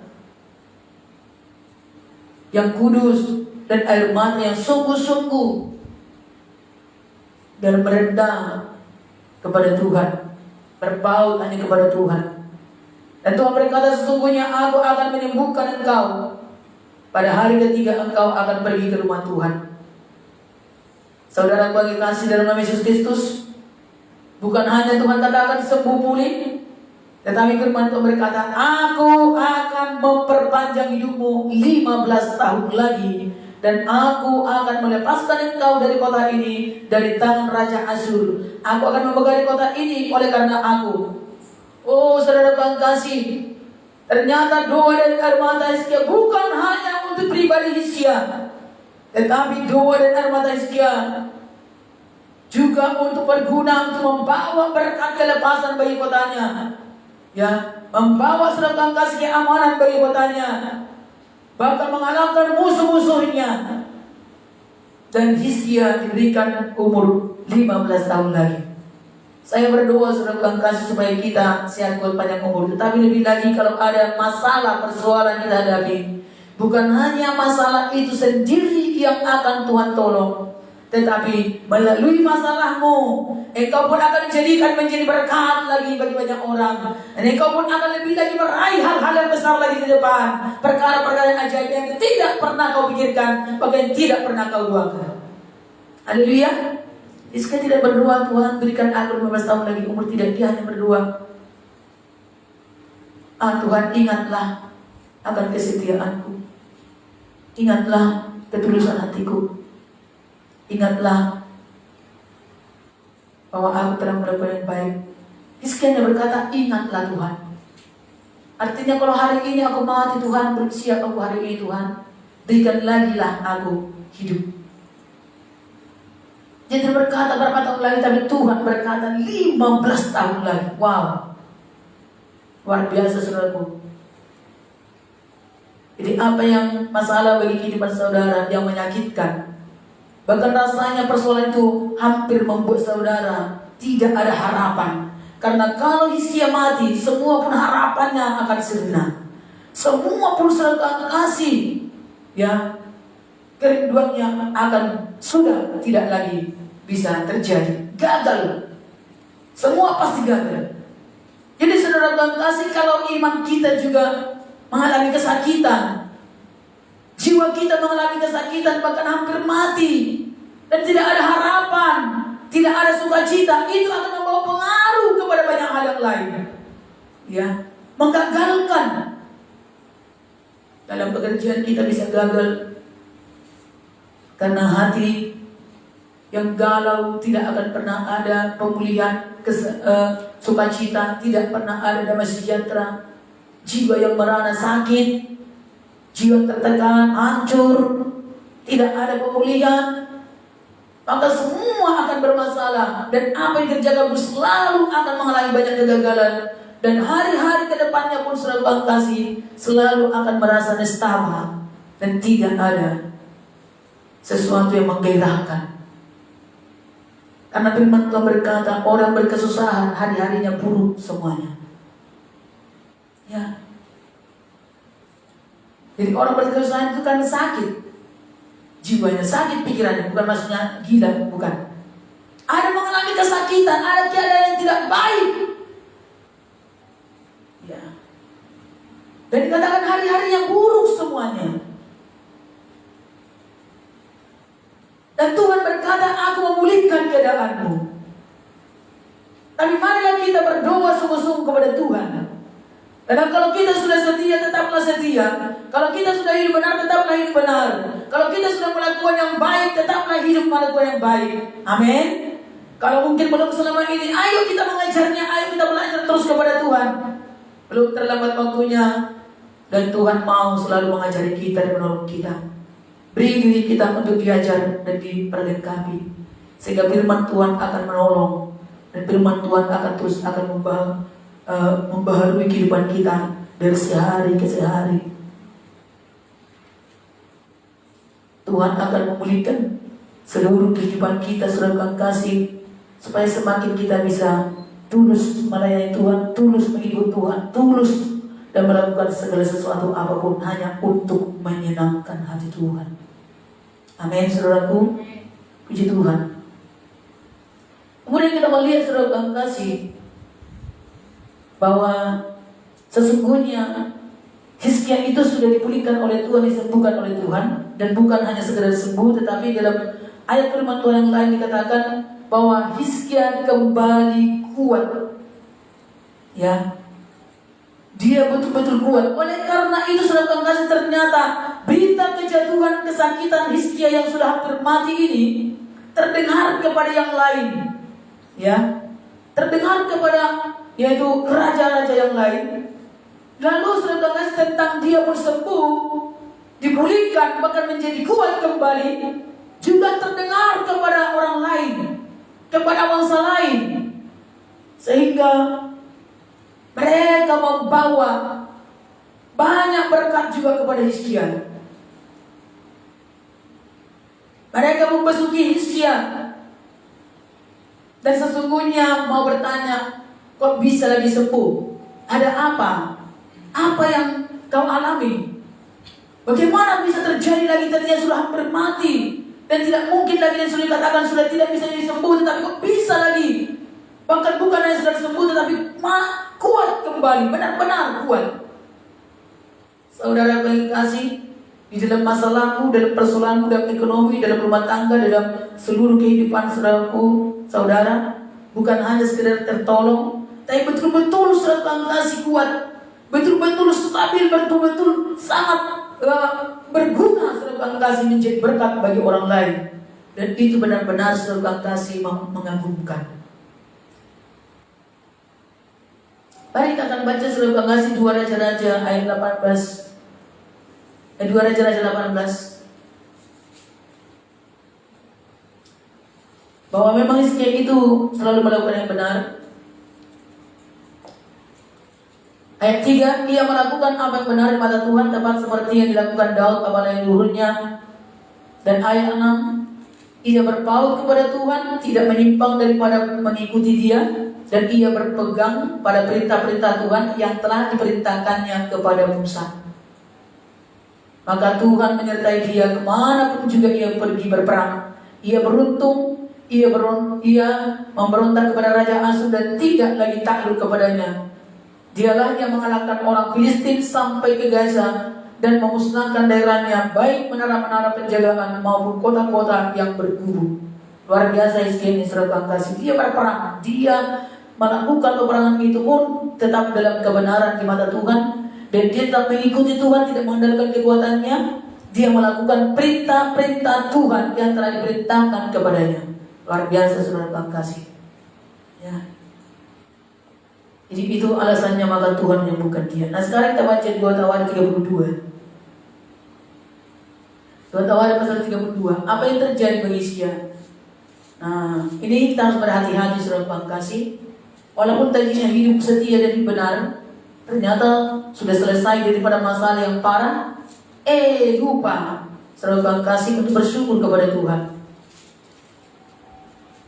yang kudus, dan air mata yang sungguh-sungguh dan merendah kepada Tuhan, berpaut hanya kepada Tuhan. Dan Tuhan berkata, sesungguhnya aku akan menyembuhkan engkau. Pada hari ketiga engkau akan pergi ke rumah Tuhan. Saudara bagi kasih dalam nama Yesus Kristus, bukan hanya Tuhan katakan sembuh pulih, tetapi firman Tuhan berkata, aku akan memperpanjang hidupmu 15 tahun lagi, dan aku akan melepaskan engkau dari kota ini, dari tangan Raja Asyur. Aku akan memegang kota ini oleh karena aku. Oh saudara bang kasih, ternyata doa dari air mata Hizkia bukan hanya untuk pribadi Hizkia, tetapi doa dari air mata Hizkia juga untuk berguna untuk membawa berkat kelepasan bagi kotanya. Ya, membawa saudara bang kasih keamanan bagi kotanya, bahkan mengalahkan musuh-musuhnya. Dan Hizkia diberikan umur 15 tahun lagi. Saya berdoa saudara kasih supaya kita sehat kuat panjang umur. Tetapi lebih lagi kalau ada masalah persoalan kita hadapi, bukan hanya masalah itu sendiri yang akan Tuhan tolong, tetapi melalui masalahmu, engkau pun akan dijadikan menjadi berkat lagi bagi banyak orang. Dan engkau pun akan lebih lagi meraih hal-hal yang besar lagi di depan. Perkara-perkara yang ajaib yang tidak pernah kau pikirkan, bahkan tidak pernah kau duakan. Haleluya. Hizkia tidak berdoa, Tuhan berikan aku 15 tahun lagi umur. Tidak, dia hanya berdoa, Tuhan ingatlah akan kesetiaanku, ingatlah ketulusan hatiku, ingatlah bahwa aku telah melakukan yang baik. Hizkia hanya berkata, ingatlah Tuhan. Artinya kalau hari ini aku mati, Tuhan, bersiap aku hari ini, Tuhan, berikan lagi lah aku hidup. Dia tidak berkata berapa tahun lagi, tapi Tuhan berkata 15 tahun lagi. Wow, luar biasa saudaraku. Jadi apa yang masalah bagi kehidupan saudara yang menyakitkan, bahkan rasanya persoalan itu hampir membuat saudara tidak ada harapan. Karena kalau Hizkia mati, semua pun harapannya akan sirna. Semua pun saudara kasih, ya, kerinduannya akan sudah tidak lagi bisa terjadi. Gagal. Semua pasti gagal. Jadi saudara kasih, kalau iman kita juga mengalami kesakitan, jiwa kita mengalami kesakitan, bahkan hampir mati, dan tidak ada harapan, tidak ada sukacita, itu akan membawa pengaruh kepada banyak hal yang lain, ya, menggagalkan. Dalam pekerjaan kita bisa gagal karena hati yang galau, tidak akan pernah ada pemulihan sukacita, tidak pernah ada damai sejahtera. Jiwa yang merana sakit, jiwa tertekan, hancur, tidak ada pemulihan, maka semua akan bermasalah. Dan apa yang kerjakan selalu akan mengalami banyak kegagalan. Dan hari-hari kedepannya pun selalu kasih, selalu akan merasa nestapa dan tidak ada sesuatu yang menggairahkan. Karena firman Tuhan berkata, orang berkesusahan hari-harinya buruk semuanya. Ya. Jadi orang berkesusahan itu kan sakit, jiwanya sakit, pikirannya, bukan maksudnya gila, bukan. Ada mengalami kesakitan, ada keadaan yang tidak baik. Ya. Dan dikatakan hari-hari yang buruk semuanya. Dan Tuhan berkata, aku memulihkan keadaanmu. Tapi marilah kita berdoa sungguh-sungguh kepada Tuhan. Dan kalau kita sudah setia, tetaplah setia. Kalau kita sudah hidup benar, tetaplah hidup benar. Kalau kita sudah melakukan yang baik, tetaplah hidup melakukan yang baik. Amin. Kalau mungkin belum selama ini, ayo kita mengajarnya, ayo kita belajar terus kepada Tuhan. Belum terlambat waktunya. Dan Tuhan mau selalu mengajari kita dan menolong kita. Beri diri kita untuk diajar dan diperlengkapi, sehingga firman Tuhan akan menolong. Dan firman Tuhan akan terus akan membaharui kehidupan kita dari sehari ke sehari. Tuhan akan memulihkan seluruh kehidupan kita, saudara kasih, supaya semakin kita bisa tulus melayani Tuhan, tulus mengikut Tuhan, tulus dan melakukan segala sesuatu apapun hanya untuk menyenangkan hati Tuhan. Amin, saudaraku. Puji Tuhan. Kemudian kita melihat, saudara kasih, bahwa sesungguhnya Hizkia itu sudah dipulihkan oleh Tuhan, disembuhkan oleh Tuhan, dan bukan hanya sekedar sembuh, tetapi dalam ayat firman Tuhan yang lain dikatakan bahwa Hizkia kembali kuat. Ya, dia betul-betul kuat. Oleh karena itu, saudara kasih, ternyata berita kejatuhan, kesakitan Hizkia yang sudah hampir mati ini terdengar kepada yang lain. Ya, terdengar kepada yaitu raja-raja yang lain. Lalu saudara kasih, tentang dia pun sembuh, dipulihkan, bahkan menjadi kuat kembali, juga terdengar kepada orang lain, kepada bangsa lain, sehingga mereka membawa banyak berkat juga kepada Hizkia. Mereka memasuki Hizkia dan sesungguhnya mau bertanya, kok bisa lagi sembuh? Ada apa? Apa yang kau alami? Bagaimana bisa terjadi lagi? Tadinya sudah hampir mati dan tidak mungkin lagi, yang sudah dikatakan sudah tidak bisa disembuh, tetapi kok bisa lagi? Bahkan bukan hanya sudah sembuh, tetapi kuat kembali, benar-benar kuat. Saudara yang kasih, di dalam masalahmu, dalam persoalanmu, dalam ekonomi, dalam rumah tangga, dalam seluruh kehidupan saudaraku, saudara, bukan hanya sekedar tertolong, tapi betul-betul saudara kasih kuat, betul-betul stabil, betul-betul sangat berguna saudara kasih menjadi berkat bagi orang lain, dan itu benar-benar saudara kasih mengagumkan. Mari kita akan baca saudara kasih 2 Raja-Raja ayat 18. 2 Raja-Raja 18. Bahwa memang Hizkia itu selalu melakukan yang benar. Ayat 3, ia melakukan apa yang benar di mata Tuhan, tepat seperti yang dilakukan Daud apalagi leluhurnya. Dan ayat 6, ia berpaut kepada Tuhan, tidak menyimpang daripada mengikuti dia, dan ia berpegang pada perintah-perintah Tuhan yang telah diperintahkannya kepada Musa. Maka Tuhan menyertai dia kemanapun juga ia pergi berperang. Ia beruntung, ia memberontak kepada Raja Asyur dan tidak lagi takluk kepadanya. Dialah yang mengalahkan orang Filistin sampai ke Gaza dan memusnahkan daerahnya, baik menara-menara penjagaan maupun kota-kota yang berkubu. Luar biasa Hizkia ini saudara kasih. Dia berperang, dia melakukan peperangan itu pun tetap dalam kebenaran di mata Tuhan. Dan dia tetap mengikuti Tuhan, tidak mengandalkan kekuatannya. Dia melakukan perintah-perintah Tuhan yang telah diperintahkan kepadanya. Luar biasa saudara kasih. Ya. Jadi itu alasannya maka Tuhan menyembuhkan dia. Nah sekarang kita baca 2 Tawarik 32. 2 Tawarik pasal 32. Apa yang terjadi bagi Hizkia? Nah ini kita harus berhati-hati saudara kasih. Walaupun tadinya hidup setia dan benar, ternyata sudah selesai daripada masalah yang parah. Lupa saudara kasih untuk bersyukur kepada Tuhan.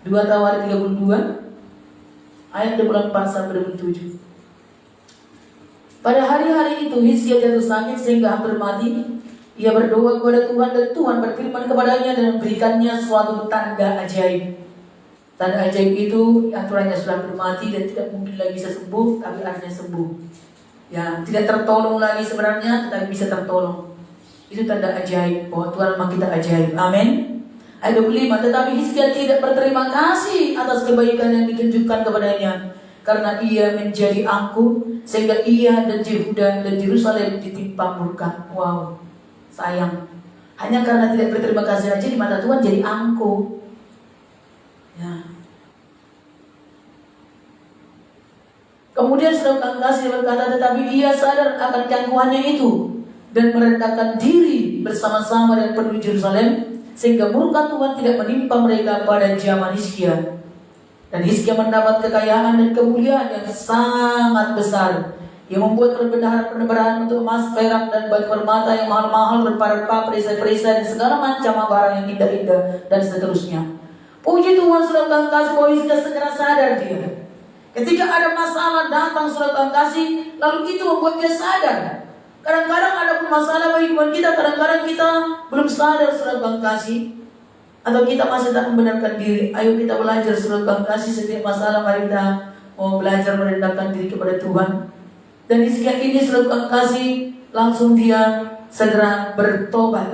2 Tawarik 32 ayat 24 sampai 27. Pada hari-hari itu Hizkia jatuh sakit sehingga hampir mati. Ia berdoa kepada Tuhan dan Tuhan berfirman kepadanya dan memberikannya suatu tanda ajaib. Tanda ajaib itu aturannya sudah mati dan tidak mungkin lagi bisa sembuh, tapi akhirnya sembuh. Ya, tidak tertolong lagi sebenarnya, tetapi bisa tertolong. Itu tanda ajaib bahwa Tuhan memang kita ajaib. Amin. Ayat 25, tetapi Hizkia tidak berterima kasih atas kebaikan yang ditunjukkan kepadanya, karena ia menjadi angkuh, sehingga ia dan Yehuda dan Yerusalem ditimpa murka. Wow, sayang. Hanya karena tidak berterima kasih aja di mata Tuhan jadi angkuh. Ya. Kemudian saudara kasih berkata, tetapi ia sadar akan keangkuhannya itu dan merendahkan diri bersama-sama dengan penduduk Yerusalem, sehingga murka Tuhan tidak menimpa mereka pada zaman Hizkia. Dan Hizkia mendapat kekayaan dan kemuliaan yang sangat besar. Ia membuat perbendaharaan untuk emas, perak, dan batu permata yang mahal-mahal, berpara-para, perisai-perisai, dan segala macam barang yang indah-indah, dan seterusnya. Puji Tuhan saudara kasih bahwa Hizkia segera sadar dia. Ketika ada masalah datang saudara kasih, lalu itu membuat dia sadar. Kadang-kadang ada masalah bagi kehidupan kita, kadang-kadang kita belum sadar saudara kasih, atau kita masih tak membenarkan diri. Ayo kita belajar saudara kasih, setiap masalah mari kita mau belajar merendahkan diri kepada Tuhan. Dan Hizkia ini saudara kasih, langsung dia segera bertobat.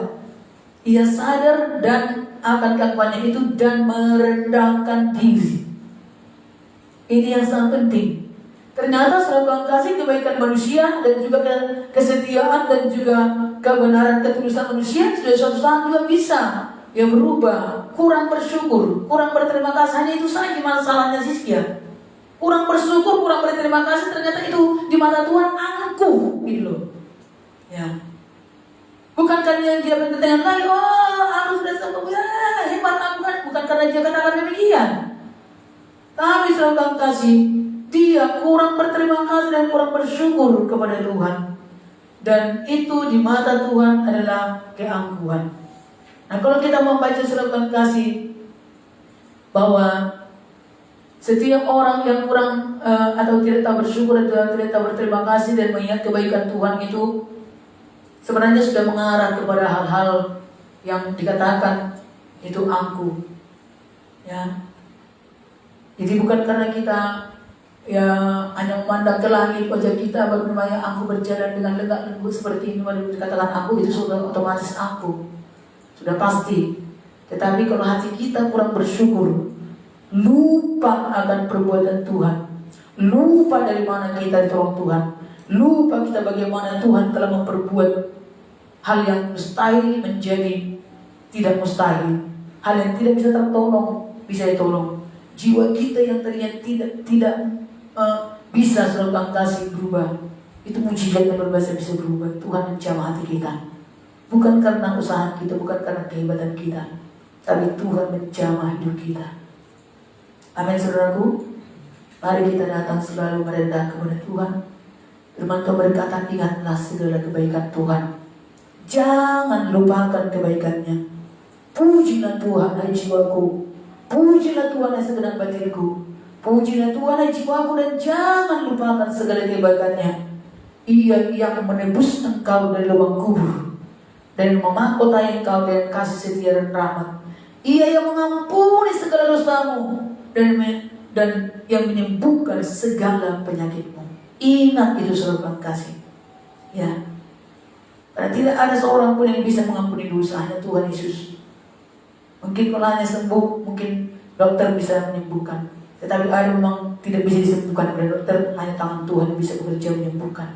Ia sadar dan akan keangkuhannya itu dan merendahkan diri. Ini yang sangat penting. Ternyata saudara kasih, kebaikan manusia dan juga kesetiaan dan juga kebenaran ketulusan manusia sudah suatu saat juga bisa yang berubah. Kurang bersyukur, kurang berterima kasih, hanya itu saja masalahnya Hizkia. Kurang bersyukur, kurang berterima kasih, ternyata itu di mata Tuhan angkuh, gitu loh. Ya. Bukan karena dia bertentangan lagi, aku sudah sembuh, hebat aku kan. Bukan karena dia katakan demikian. Tapi saudara kasih, dia kurang berterima kasih dan kurang bersyukur kepada Tuhan. Dan itu di mata Tuhan adalah keangkuhan. Nah kalau kita membaca saudara kasih, bahwa setiap orang yang kurang atau tidak tahu bersyukur atau tidak tahu berterima kasih dan mengingat kebaikan Tuhan itu sebenarnya sudah mengarah kepada hal-hal yang dikatakan itu angkuh. Ya. Jadi bukan karena kita ya hanya memandang ke langit wajah kita bagaimana aku berjalan dengan lengan lembut seperti ini, baru dikatakan aku, itu sudah otomatis aku, sudah pasti. Tetapi kalau hati kita kurang bersyukur, lupa akan perbuatan Tuhan, lupa dari mana kita ditolong Tuhan, lupa kita bagaimana Tuhan telah memperbuat hal yang mustahil menjadi tidak mustahil, hal yang tidak bisa tertolong bisa ditolong. Jiwa kita yang tadinya tidak bisa selalu kasih berubah, itu mujizat yang berbahasa bisa berubah. Tuhan menjamah hati kita, bukan karena usaha kita, bukan karena kehebatan kita, tapi Tuhan menjamah hidup kita. Amin saudaraku. Mari kita datang selalu merendah kepada Tuhan. Firman Tuhan berkata, ingatlah segala kebaikan Tuhan, jangan lupakan kebaikannya. Pujilah Tuhan hai jiwaku, pujilah Tuhan hai segenap batinku, pujilah Tuhan hai jiwaku, dan jangan lupakan segala kebaikannya. Ia yang menebus engkau dari lubang kubur dan memahkotai engkau dengan kasih setia dan rahmat. Ia yang mengampuni segala dosamu dan yang menyembuhkan segala penyakitmu. Ingat itu saudara kasih. Ya. Karena tidak ada seorang pun yang bisa mengampuni dosa, hanya Tuhan Yesus. Mungkin kalau hanya sembuh, mungkin dokter bisa menyembuhkan. Tetapi ada memang tidak bisa disembuhkan oleh dokter, hanya tangan Tuhan yang bisa bekerja menyembuhkan.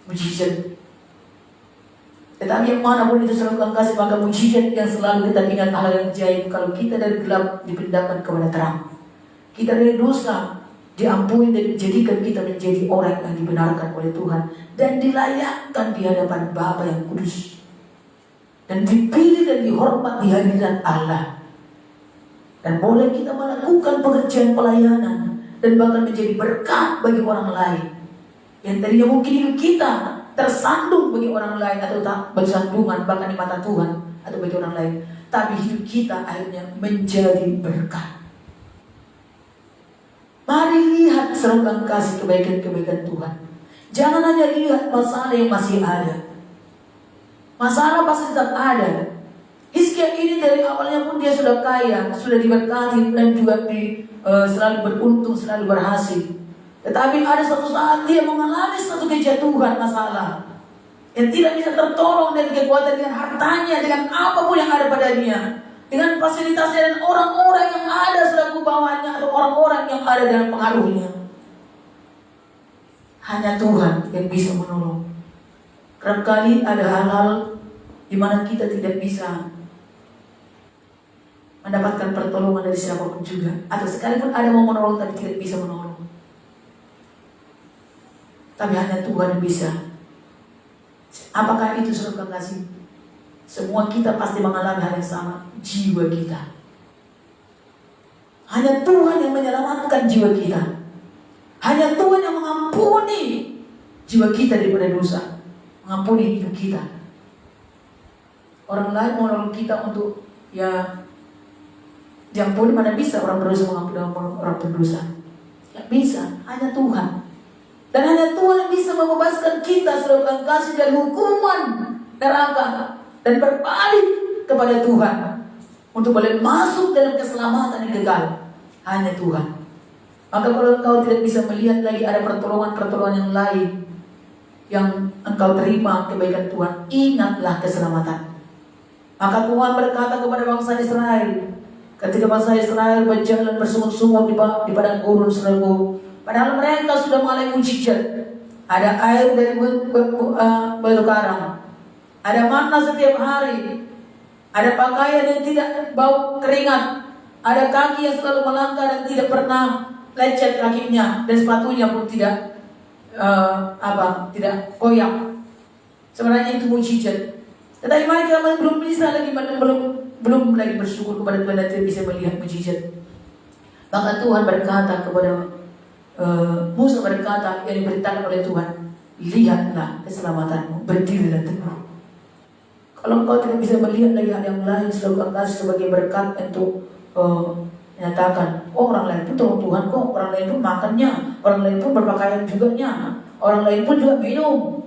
Mujizat. Tetapi yang manapun itu saudara kasih, maka mujizat yang selalu kita ingat hal yang ajaib. Kalau kita dari gelap dipindahkan kepada terang, kita dari dosa diampuni dan dijadikan kita menjadi orang yang dibenarkan oleh Tuhan dan dilayakkan di hadapan Bapa yang kudus dan dipilih dan dihormat di hadirat Allah, dan boleh kita melakukan pekerjaan pelayanan dan bahkan menjadi berkat bagi orang lain yang tadinya mungkin hidup kita tersandung bagi orang lain atau tak bersandungan bahkan di mata Tuhan atau bagi orang lain, tapi hidup kita akhirnya menjadi berkat. Mari lihat serangkaian kasih kebaikan-kebaikan Tuhan. Jangan hanya lihat masalah yang masih ada. Masalah pasti tetap ada. Hizkia ini dari awalnya pun dia sudah kaya, sudah diberkati dan juga selalu beruntung, selalu berhasil. Tetapi ada suatu saat dia mengalami satu kejatuhan masalah yang tidak bisa tertolong dari kekuatan, dengan hartanya, dengan apapun yang ada padanya, dengan fasilitasnya dan orang-orang yang ada selaku bawahnya atau orang-orang yang ada dalam pengaruhnya. Hanya Tuhan yang bisa menolong. Kerap kali ada hal-hal di mana kita tidak bisa mendapatkan pertolongan dari siapapun juga, atau sekalipun ada mau menolong tapi tidak bisa menolong. Tapi hanya Tuhan yang bisa. Apakah itu saudara kasih? Semua kita pasti mengalami hal yang sama, jiwa kita. Hanya Tuhan yang menyelamatkan jiwa kita. Hanya Tuhan yang mengampuni jiwa kita daripada dosa, mengampuni hidup kita. Orang lain mau nolong kita untuk diampuni, mana bisa orang berdosa mengampuni orang berdosa? Tidak bisa, hanya Tuhan. Dan hanya Tuhan yang bisa membebaskan kita saudara kasih dari hukuman neraka dan berbalik kepada Tuhan untuk boleh masuk dalam keselamatan yang kekal. Hanya Tuhan. Maka kalau engkau tidak bisa melihat lagi ada pertolongan-pertolongan yang lain yang engkau terima kebaikan Tuhan, ingatlah keselamatan. Maka Tuhan berkata kepada bangsa Israel, ketika bangsa Israel berjalan bersungut-sungut di padang gurun, saudaraku, padahal mereka sudah mengalami mujizat. Ada air dari batu karang, ada manna setiap hari, ada pakaian yang tidak bau keringat, ada kaki yang selalu melangkah dan tidak pernah lecet kakinya, dan sepatunya pun tidak tidak koyak. Sebenarnya itu mujizat. Tetapi mereka belum bisa lagi, belum lagi bersyukur kepada Tuhan dan tidak bisa melihat mujizat. Maka Tuhan berkata kepada Musa, berkata yang diberitakan oleh Tuhan, lihatlah keselamatanmu, berdirilah teguh. Kalau engkau tidak bisa melihat lagi hal yang lain, selalu kasih sebagai berkat untuk menyatakan, oh orang lain pun tolong Tuhan kok, orang lain pun makannya, orang lain pun berpakaian juga nya, orang lain pun juga minum.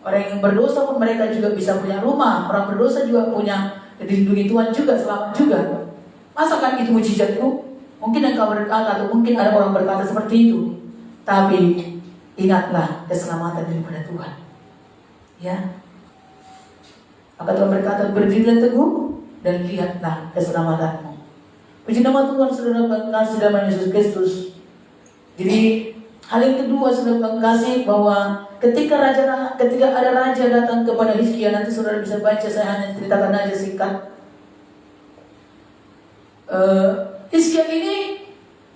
Orang yang berdosa pun mereka juga bisa punya rumah, orang berdosa juga punya dilindungi Tuhan juga, selamat juga. Masa kan itu mujizatku? Mungkin engkau berkata, atau mungkin ada orang berkata seperti itu. Tapi ingatlah keselamatan daripada Tuhan. Ya. Maka Tuhan berkata, berdirilah teguh dan lihatlah keselamatanmu. Puji nama Tuhan, saudara kasih dalam Yesus Kristus. Jadi hal yang kedua, saudara kasih, bahwa ketika ada raja datang kepada Hizkia, nanti saudara bisa baca, saya hanya ceritakan aja singkat. Hizkia ini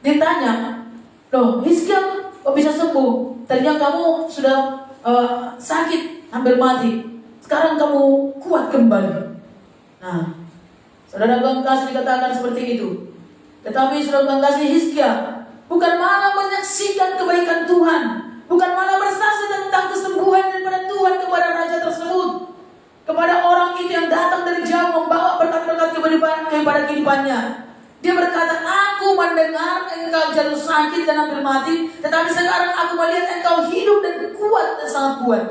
ditanya, loh Hizkia kok bisa sembuh? Tadinya kamu sudah sakit, hampir mati. Sekarang kamu kuat kembali. Nah, saudara Bang Kasih dikatakan seperti itu. Tetapi saudara Bang Kasih, Hizkia bukan malah menyaksikan kebaikan Tuhan, bukan malah bersaksi tentang kesembuhan daripada Tuhan kepada raja tersebut, kepada orang itu yang datang dari jauh membawa berkat-berkat kepada kehidupannya. Dia berkata, aku mendengar engkau jatuh sakit dan hampir mati, tetapi sekarang aku melihat engkau hidup dan kuat dan sangat kuat.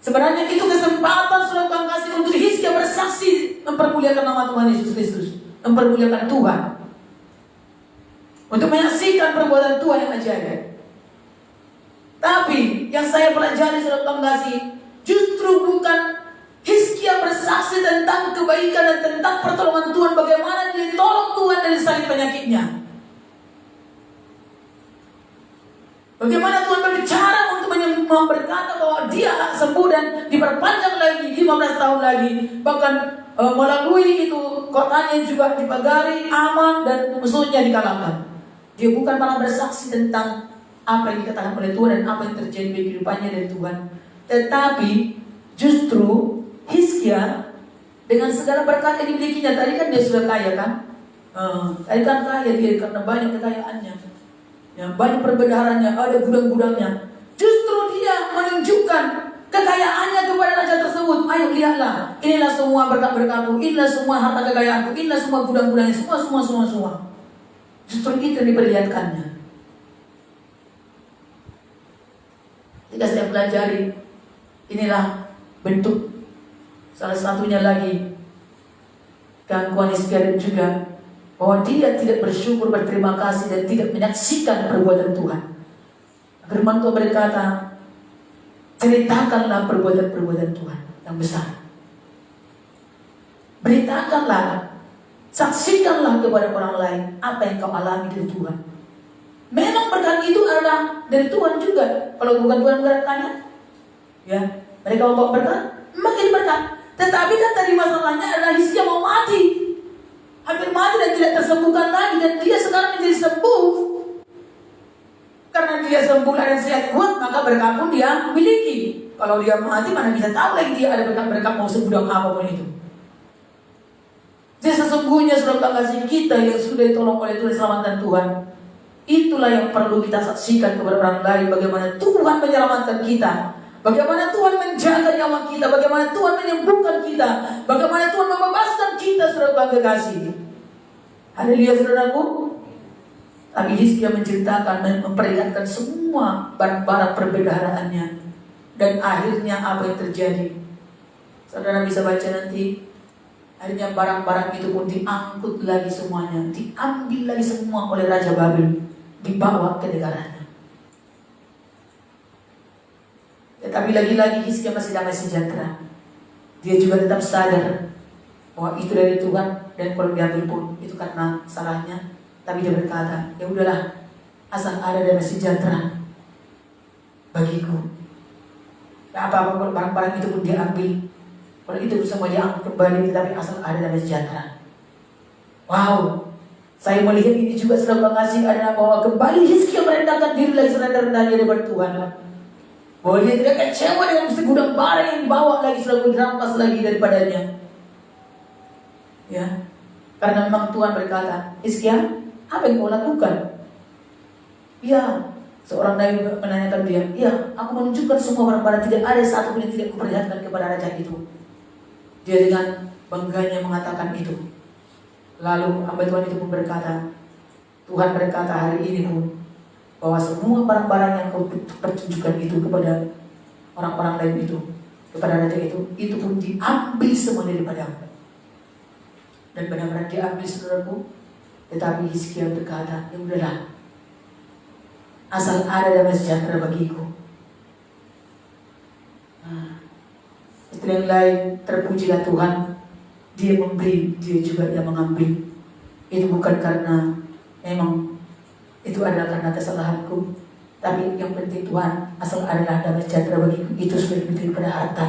Sebenarnya itu kesempatan saudara Bang Kasih untuk Hizkia bersaksi mempermuliakan nama Tuhan Yesus Kristus, mempermuliakan Tuhan, untuk menyaksikan perbuatan Tuhan yang ajaib. Tapi yang saya pelajari saudara Bang Kasih, justru bukan Hizkia bersaksi tentang kebaikan dan tentang pertolongan Tuhan, bagaimana dia ditolong Tuhan dari sakit penyakitnya, bagaimana Tuhan berbicara untuk berkata bahwa dia akan sembuh dan diperpanjang lagi 15 tahun lagi. Bahkan melalui itu kotanya juga dipagari, aman, dan musuhnya dikalahkan. Dia bukan malah bersaksi tentang apa yang dikatakan oleh Tuhan dan apa yang terjadi di kehidupannya dari Tuhan. Tetapi justru Hizkia dengan segala berkat yang dimilikinya, tadi kan dia sudah kaya kan? Tadi kan kaya dia karena banyak kekayaannya, ya, banyak perbendaharanya, ada gudang-gudangnya. Justru dia menunjukkan kekayaannya kepada raja tersebut. Ayo lihatlah, inilah semua berkat-berkatku, inilah semua harta kekayaanku, inilah semua gudang-gudangnya, semua. Justru itu yang diperlihatkannya. Jika saya pelajari, inilah bentuk salah satunya lagi gangguan Hizkia juga, bahwa dia tidak bersyukur, berterima kasih, dan tidak menyaksikan perbuatan Tuhan. Firman Tuhan berkata, ceritakanlah perbuatan-perbuatan Tuhan yang besar. Beritakanlah, saksikanlah kepada orang lain apa yang kau alami dari Tuhan. Memang berkat itu adalah dari Tuhan juga. Kalau bukan Tuhan berkatnya, ya, mereka membawa berkat, makin berkat. Tetapi kan tadi masalahnya adalah Hizkia mau mati, hampir mati dan tidak tersembuhkan lagi, dan dia sekarang menjadi sembuh. Karena dia sembuh dan sehat kuat, maka berkat pun dia miliki. Kalau dia mati, mana bisa tahu lagi dia ada berkat-berkat mau segudang apapun itu. Jadi sesungguhnya saudara kasih kita yang sudah ditolong oleh Tuhan, diselamatkan Tuhan, itulah yang perlu kita saksikan kepada orang lain. Bagaimana Tuhan menyelamatkan kita, bagaimana Tuhan menjaga nyawa kita, bagaimana Tuhan menyembuhkan kita, bagaimana Tuhan membebaskan kita, saudara kasih. Haleluya saudaraku. Tapi Hizkia menceritakan dan memperlihatkan semua barang-barang perbendaharaannya, dan akhirnya apa yang terjadi. Saudara bisa baca nanti. Akhirnya barang-barang itu pun diangkut lagi semuanya, diambil lagi semua oleh Raja Babel, dibawa ke negaranya. Tetapi lagi-lagi Hizkia masih damai sejahtera. Dia juga tetap sadar bahwa itu dari Tuhan, dan kalau diambil pun itu karena salahnya. Tapi dia berkata, ya udahlah, asal ada damai sejahtera bagiku. Ya, apa-apa barang-barang itu pun diambil, kalau itu semua diangkut kembali, tapi asal ada damai sejahtera. Wow, saya melihat ini juga sedang mengasih adalah bahwa kembali Hizkia merendahkan diri lagi serendah-rendahnya daripada Tuhan. Bahwa dia tidak kecewa dengan segudang barang yang dibawa lagi, selalu dirampas lagi daripadanya. Ya, karena memang Tuhan berkata, Hizkia, apa yang kau lakukan? Ya, seorang nabi menanyakan dia, ya, aku menunjukkan semua barang-barang, tidak ada satu pun yang tidak kuperlihatkan kepada raja itu. Dia dengan bangganya mengatakan itu. Lalu hamba Tuhan itu pun berkata, Tuhan berkata hari ini pun, bahwa semua barang-barang yang kau pertunjukkan itu kepada orang-orang lain itu, kepada raja itu pun diambil semua daripadamu. Dan benar-benar diambil, saudaraku. Tetapi Hizkia berkata, ya udahlah, asal ada damai sejahtera bagiku. Nah, istilah yang lain, terpujilah Tuhan. Dia memberi, dia juga yang mengambil. Itu bukan karena memang itu adalah karena kesalahanku, tapi yang penting Tuhan, asal adalah damai sejahtera bagiku, itu sudah lebih daripada harta.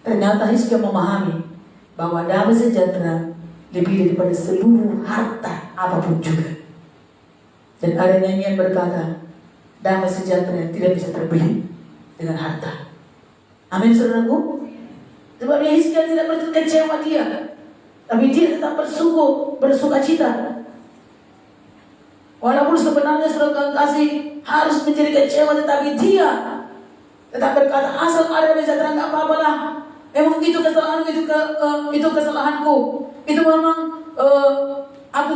Ternyata Hizkia memahami bahwa damai sejahtera lebih daripada seluruh harta apapun juga. Dan ada nyanyian berkata, damai sejahtera tidak bisa terbeli dengan harta. Amin, saudaraku. Sebab Hizkia tidak kecewa dia, tapi dia tetap bersuka cita. Walaupun sebenarnya saudara kasih harus menjadi kecewa, tetapi dia tetap berkata, asal ada damai sejahtera nggak apa-apa lah. Memang itu kesalahanku, itu kesalahanku. Itu memang aku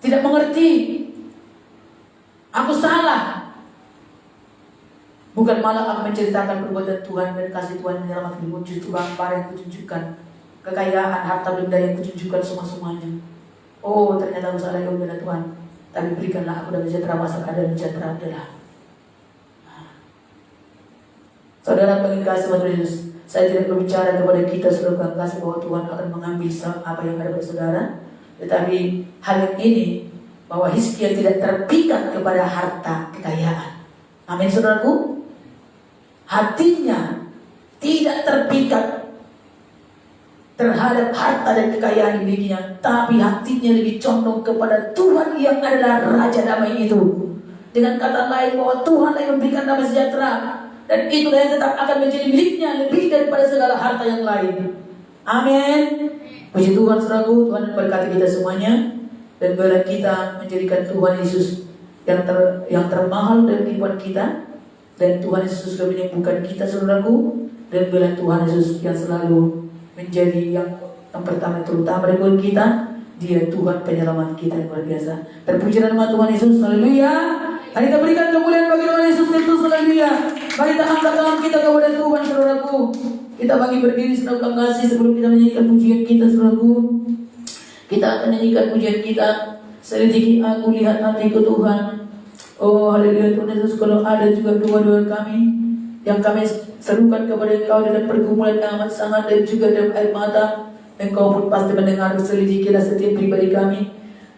tidak mengerti. Aku salah. Bukan malah aku menceritakan perbuatan Tuhan dan kasih Tuhan menyelamatkan, justru apa yang kutunjukkan, kekayaan, harta benda yang kutunjukkan semuanya. Oh, ternyata aku salah ya Tuhan. Tapi berikanlah aku damai sejahtera, masa ada sejahtera adalah. Saudara pengikasi Tuhan Yesus, saya tidak berbicara kepada kita saudara kasih bahwa Tuhan akan mengambil apa yang ada pada saudara, tetapi hal yang ini bahwa Hizkia tidak terpikat kepada harta kekayaan. Amin, saudaraku. Hatinya tidak terpikat terhadap harta dan kekayaan dimilikinya, tapi hatinya lebih condong kepada Tuhan yang adalah Raja Damai itu. Dengan kata lain bahwa Tuhan yang memberikan damai sejahtera, dan itulah yang tetap akan menjadi miliknya lebih daripada segala harta yang lain. Amin. Puji Tuhan, saudaraku. Tuhan memberkati kita semuanya, dan biarlah kita menjadikan Tuhan Yesus yang termahal dalam kehidupan kita, dan Tuhan Yesus sudah menyembuhkan kita, saudaraku. Dan biarlah Tuhan Yesus yang selalu menjadi yang pertama terutama dalam kita. Dia Tuhan penyelamat kita yang luar biasa. Terpuji nama Tuhan Yesus. Haleluya. Mari kita berikan kemuliaan bagi Tuhan Yesus Kristus. Haleluya. Mari kita angkat tangan kita kepada Tuhan, saudaraku. Kita bagi berdiri saudara kasih sebelum kita menyanyikan pujian kita, saudaraku. Kita akan menyanyikan pujian kita. Selidiki aku, lihat hatiku Tuhan. Oh haleluya Tuhan Yesus. Kalau ada juga doa-doa kami yang kami serukan kepada Engkau dalam pergumulan yang amat sangat dan juga dalam air mata, Engkau pun pasti mendengar. Selidikilah setiap pribadi kami.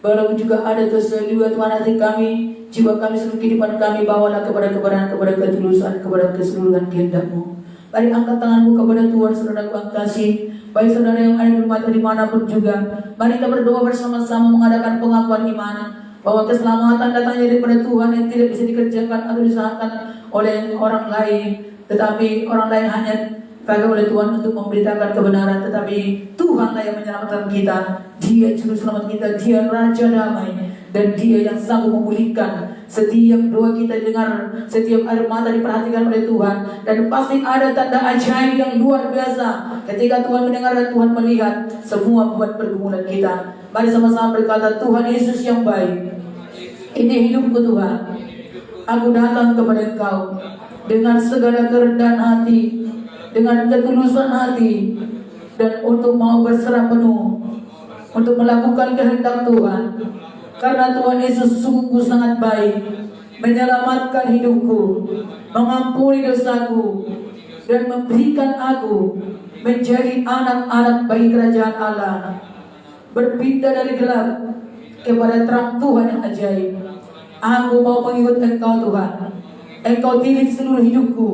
Walaupun juga ada keseluruhan Tuhan hati kami, jiwa kami, seluruh kehidupan kami, bawalah kepada kebenaran, kepada ketulusan, kepada keseluruhan kehendak-Mu. Mari angkat tanganmu kepada Tuhan, saudara ku kasih. Baik saudara yang ada di rumah atau dimanapun juga, mari kita berdoa bersama-sama mengadakan pengakuan iman bahwa keselamatan datangnya daripada Tuhan yang tidak bisa dikerjakan atau diusahakan oleh orang lain, tetapi orang lain hanya dipakai oleh Tuhan untuk memberitakan kebenaran, tetapi Tuhanlah yang menyelamatkan kita. Dia juru selamat kita, Dia Raja Damai, dan Dia yang sanggup memulihkan. Setiap doa kita dengar, setiap air mata diperhatikan oleh Tuhan, dan pasti ada tanda ajaib yang luar biasa ketika Tuhan mendengar dan Tuhan melihat semua buat pergumulan kita. Mari sama-sama berkata, Tuhan Yesus yang baik, ini hidupku Tuhan. Aku datang kepada Engkau dengan segala kerendahan hati, dengan ketulusan hati, dan untuk mau berserah penuh untuk melakukan kehendak Tuhan. Karena Tuhan Yesus sungguh sangat baik, menyelamatkan hidupku, mengampuni dosaku, dan memberikan aku menjadi anak-anak bagi kerajaan Allah, berpindah dari gelap kepada terang Tuhan yang ajaib. Aku mau mengikut Engkau Tuhan. Engkau tilik seluruh hidupku,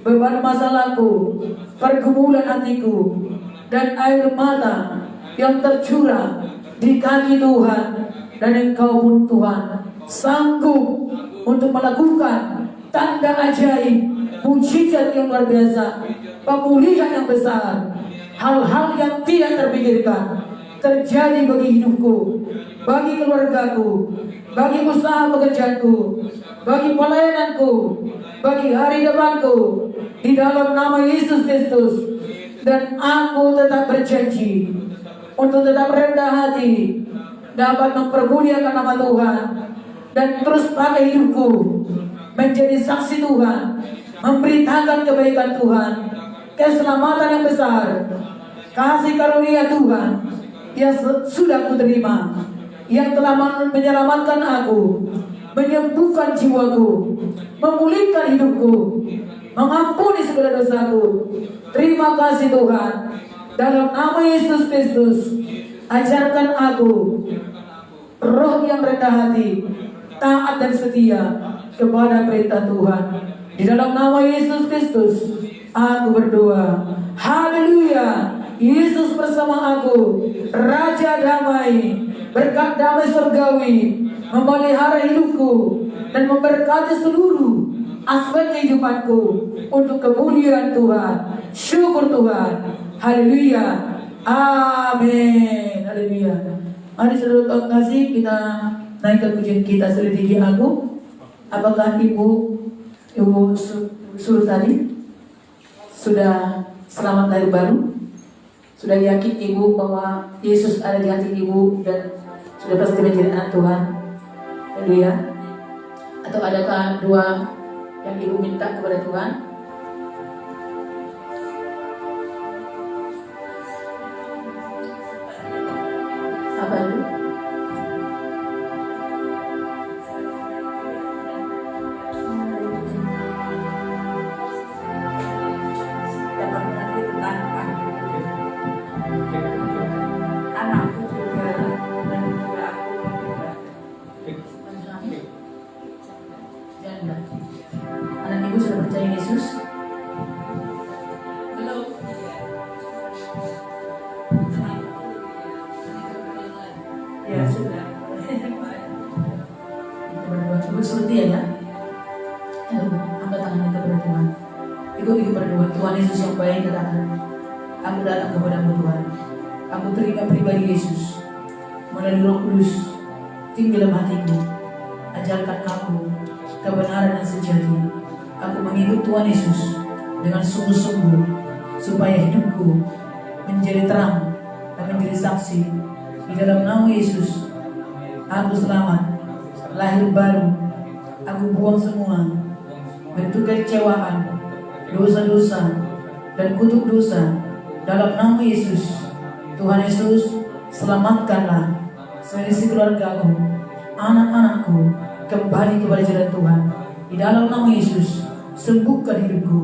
beban masalahku, pergumulan hatiku, dan air mata yang tercurah di kaki Tuhan. Dan Engkau pun Tuhan sanggup untuk melakukan tanda ajaib, mujizat yang luar biasa, pemulihan yang besar, hal-hal yang tidak terpikirkan terjadi bagi hidupku, bagi keluargaku, bagi usaha pekerjaanku, bagi pelayananku, bagi hari depanku, di dalam nama Yesus Kristus. Dan aku tetap berjanji untuk tetap rendah hati, dapat mempermuliakan nama Tuhan, dan terus pakai hidupku menjadi saksi Tuhan, memberitakan kebaikan Tuhan, keselamatan yang besar, kasih karunia Tuhan yang sudah kuterima, yang telah menyelamatkan aku, menyembuhkan jiwaku, memulihkan hidupku, mengampuni segala dosaku. Terima kasih Tuhan. Dalam nama Yesus Kristus, ajarkan aku roh yang rendah hati, taat dan setia kepada perintah Tuhan. Di dalam nama Yesus Kristus, aku berdoa. Haleluya. Yesus bersama aku, Raja damai, berkat damai surgawi, memelihara hidupku dan memberkati seluruh aspek kehidupanku untuk kemuliaan Tuhan. Syukur Tuhan. Haleluya. Amin. Haleluya. Mari saudara kasih kita naikkan pujian kita selidiki aku. Apakah ibu suruh tadi sudah selamat lahir baru? Sudah yakin ibu bahwa Yesus ada di hati ibu dan sudah pasti menjadi anak Tuhan? Haleluya. Atau adakah doa yang ibu minta kepada Tuhan? Apa itu? Anakku juga dan juga aku juga. Janda. Anak ibu sudah percaya Yesus? Belum. Ya sudah. Kita berdoa coba seperti ya. Ayo, angkat tangannya kepada Tuhan. Ibu berdoa, Tuhan Yesus yang baik katakan, aku datang kepadamu Tuhan. Aku terima pribadi Yesus melalui Roh Kudus tinggal dalam hatiku. Ajarkan aku kebenaran dan sejati. Aku mengikut Tuhan Yesus dengan sungguh-sungguh supaya hidupku menjadi terang dan menjadi saksi. Di dalam nama Yesus, aku selamat, lahir baru. Aku buang semua bentuk kekecewaan, dosa-dosa, dan kutuk dosa. Dalam nama Yesus, Tuhan Yesus, selamatkanlah seluruh keluargaku, anak-anakku kembali kepada jalan Tuhan. Di dalam nama Yesus, sembuhkan hidupku.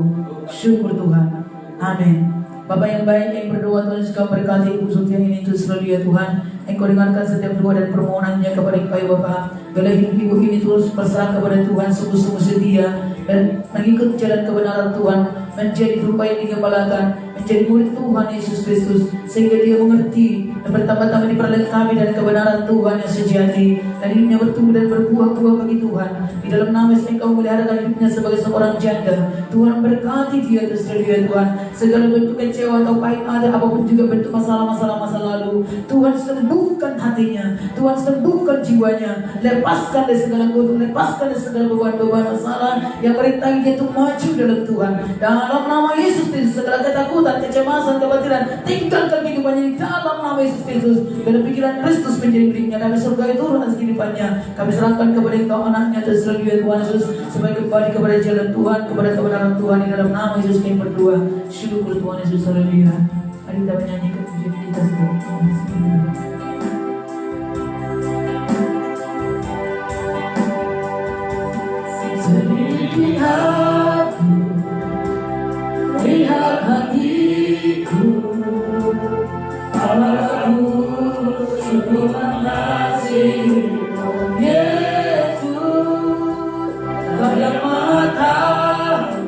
Syukur Tuhan. Amin. Bapak yang baik yang berdoa, Tuhan juga berkati ibu Sofia ini terus selalu ya Tuhan. Engkau dengarkan setiap doa dan permohonannya kepada Engkau ya Bapak. Bila hidup ibu ini terus berserah kepada Tuhan sungguh-sungguh setia dan mengikut jalan kebenaran Tuhan, menjadi berupa yang digembalakan, menjadi murid Tuhan Yesus Kristus, sehingga dia mengerti dan bertambah-tambah diperlengkapi dan kebenaran Tuhan yang sejati, dan hidupnya bertumbuh dan berbuah-buah bagi Tuhan. Di dalam nama Yesus Engkau memelihara hidupnya sebagai seorang janda. Tuhan berkati dia terus ya Tuhan. Segala bentuk kecewa atau pahit ada, apapun juga bentuk masalah-masalah masa lalu, Tuhan sembuhkan hatinya, Tuhan sembuhkan jiwanya, lepaskan dari segala kutuk, lepaskan dari segala beban-beban masalah yang merintangi dia untuk maju dalam Tuhan. Dalam nama Yesus Kristus, segala ketakutan, kecemasan, kebatilan, tinggalkan kehidupannya di dalam nama Yesus Kristus. Dalam pikiran Kristus menjadi miliknya, kami surga itu turun atas kehidupannya. Kami serahkan kepada Engkau anaknya terserah dia Tuhan Yesus, supaya kembali kepada jalan Tuhan, kepada kebenaran Tuhan. Di dalam nama Yesus kami berdoa. Syukur Tuhan Yesus, haleluya. Mari kita menyanyikan pujian kita sebagai Tuhan Yesus. Selidiki hati, lihat hatiku, aku sungguh mengasihimu, Yesus. Kau yang Maha Tahu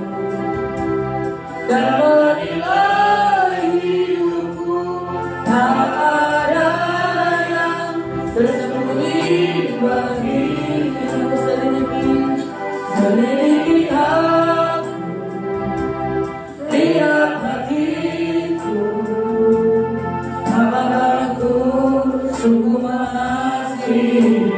dan menilai hidupku, tak ada yang tersembunyi bagimu. Selidiki aku, lihat hatiku, apakah aku sungguh mengasihimu.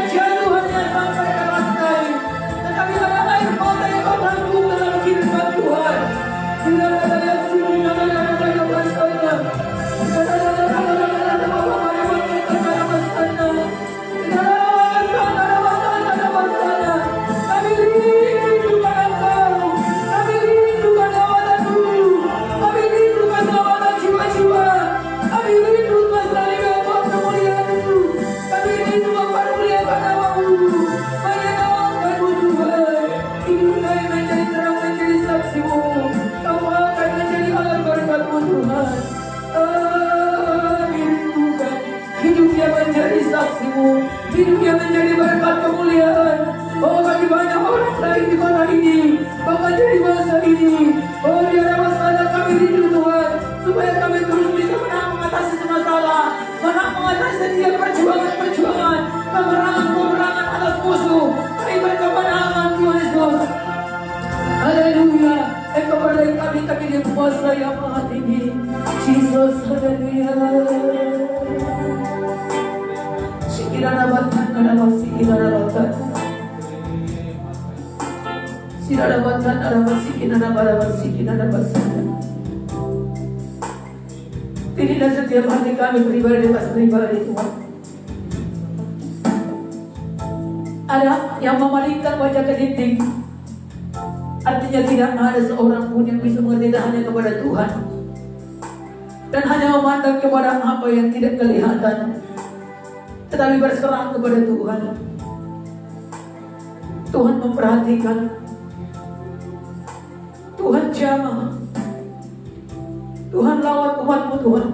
saja Tuhan yang sampai ke lantai, tetapi ada air mata yang kau tanggung dalam kehidupan Tuhan. Tidak ada yang sini, tidak ada yang bersalah. Hidupnya menjadi saksimu, hidupnya menjadi berkat kemuliaan. Oh, bagi banyak orang lain di kota ini, bahkan dari bangsa ini. Oh, di dalam sana kami rindu Tuhan, supaya kami terus bisa mengatasi masalah, mengatasi setiap perjuangan, peperangan atas musuh. Kami berkemenangan Tuhan Yesus. Haleluya. Engkau berdaya kami di kuasa yang maha tinggi. Jesus, haleluya. Inilah setiap hati kami pribadi Tuhan. Ada yang memalingkan wajah ke dinding, artinya tidak ada seorang pun yang bisa mengerti hanya kepada Tuhan, dan hanya memandang kepada apa yang tidak kelihatan, tetapi berserah kepada Tuhan. Tuhan memperhatikan, Tuhan jamah, Tuhan lawan umatmu Tuhan.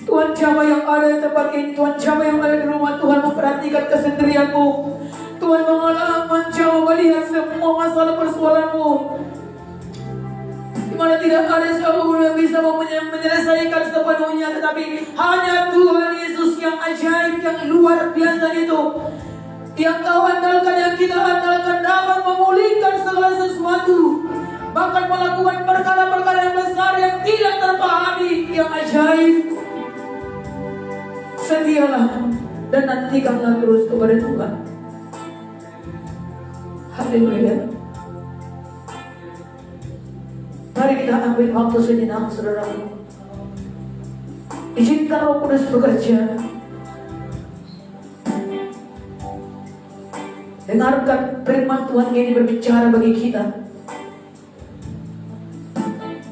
Tuhan jamah yang ada di tempat ini, Tuhan jamah yang ada di rumah. Tuhan memperhatikan kesendirianmu. Tuhan menjauh melihat semua masalah persoalanmu, di mana tidak ada siapapun yang bisa menyelesaikan sepenuhnya, tetapi hanya Tuhan Yesus yang ajaib, yang luar biasa itu, yang kau andalkan, yang kita andalkan, dapat memulihkan segala sesuatu, bahkan melakukan perkara-perkara yang besar yang tidak terpahami, yang ajaib. Setialah dan nantikanlah terus kepada Tuhan. Haleluya. Mari kita ambil waktu sejenak, saudaraku. Izinkan Roh Kudus bekerja. Dengarkan firman Tuhan ini berbicara bagi kita.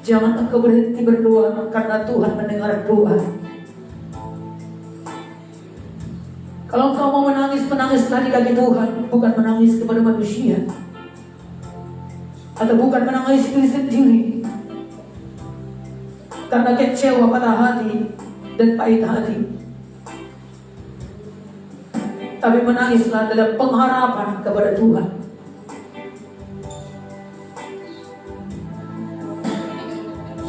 Jangan engkau berhenti berdoa, karena Tuhan mendengar doa. Kalau engkau mau menangis, menangislah di kaki Tuhan, bukan menangis kepada manusia, atau bukan menangis diri sendiri karena kecewa, patah hati, dan pahit hati, tapi menangislah dalam pengharapan kepada Tuhan.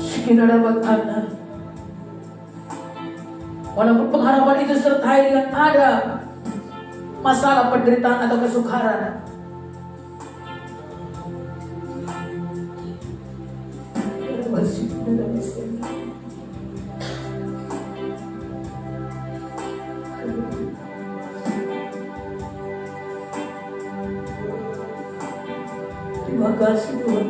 Sekiranya dapat Anda, walaupun pengharapan itu sertai dengan ada masalah, penderitaan, atau kesukaran, terima kasih Tuhan.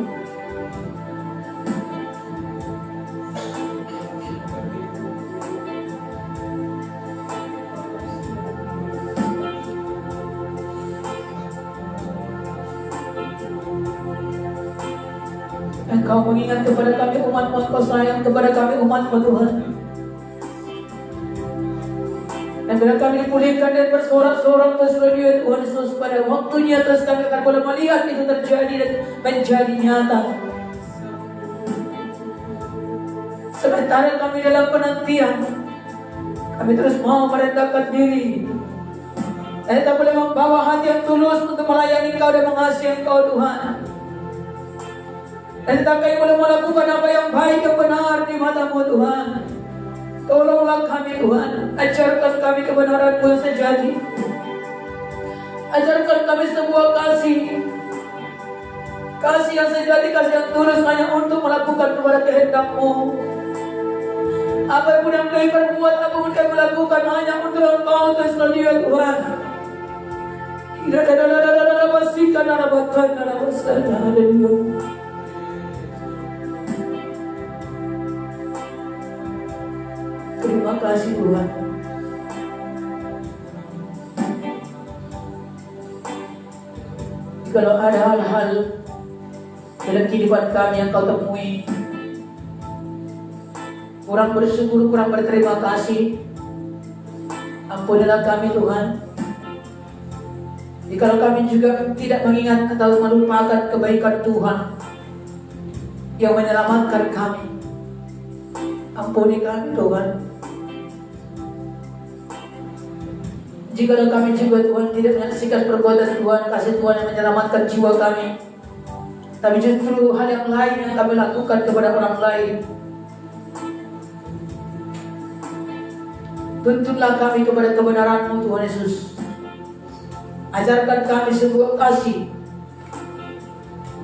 Engkau mengingat kepada kami umat-Mu, Engkau sayang kepada kami umat-Mu Tuhan. Dan bila kami dipulihkan dan bersorak-sorak terus Tuhan Yesus, pada waktunya terus kami akan boleh melihat itu terjadi dan menjadi nyata. Sementara kami dalam penantian, kami terus mau merendahkan diri, dan kita boleh membawa hati yang tulus untuk melayani Engkau dan mengasihi Engkau Tuhan. Dan kami boleh melakukan apa yang baik dan benar di mata-Mu Tuhan. Tolonglah kami Tuhan, ajarkan kami kebenaran-Mu yang sejati. Ajarkan kami sebuah kasih yang sejati, kasih yang tulus hanya untuk melakukan kepada kehendak-Mu. Apapun yang kami perbuat, apapun kami melakukan hanya untuk Engkau terus ya Tuhan. Terima kasih Tuhan. Kalau ada hal-hal dalam kehidupan kami yang kau temui, kurang bersyukur, kurang berterima kasih, ampunilah kami Tuhan. Jikalau kami juga tidak mengingat atau melupakan kebaikan Tuhan yang menyelamatkan kami, ampuni kami Tuhan. Jikalau kami juga Tuhan tidak menyaksikan perbuatan Tuhan, kasih Tuhan yang menyelamatkan jiwa kami, tapi justru hal yang lain yang kami lakukan kepada orang lain, tuntunlah kami kepada kebenaran-Mu Tuhan Yesus. Ajarkan kami sebuah kasih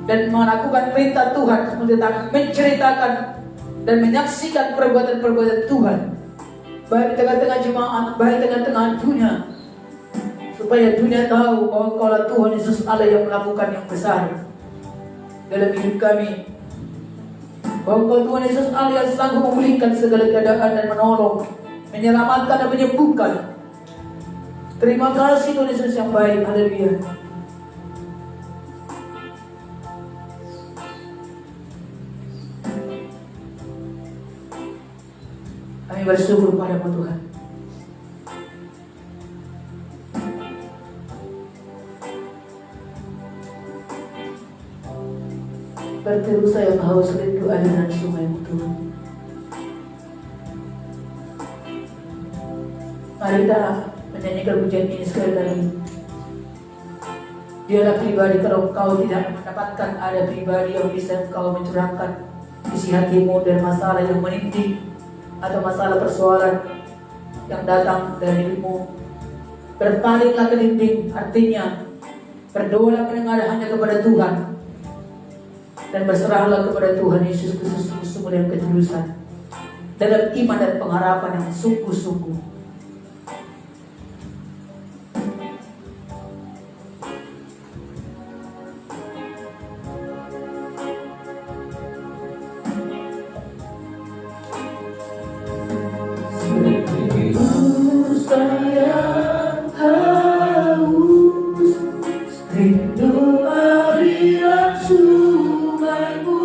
dan melakukan perintah Tuhan, tentang menceritakan dan menyaksikan perbuatan-perbuatan Tuhan, baik di tengah-tengah jemaat, baik di tengah-tengah dunia, supaya dunia tahu bahwa Kaulah Tuhan Yesus Allah yang melakukan yang besar dalam hidup kami, bahwa Kau Tuhan Yesus Allah yang sanggup memulihkan segala keadaan dan menolong, menyelamatkan dan menyembuhkan. Terima kasih Tuhan Yesus yang baik. Haleluya. Kami bersyukur padamu Tuhan. Berteru saya haus rindu aliran sungai-Mu Tuhan. Mari kita menyanyikan pujian ini sekali lagi. Dialah pribadi, kalau kau tidak mendapatkan ada pribadi yang bisa kau mencurahkan isi hatimu dan masalah yang menintih atau masalah persoalan yang datang dari dirimu, berpalinglah ke dinding. Artinya berdoalah mendengar hanya kepada Tuhan dan berserahlah kepada Tuhan Yesus Kristus sungguh dan ketulusan dalam iman dan pengharapan yang sungguh-sungguh. Sayang haus rindu aliran sungai-Mu,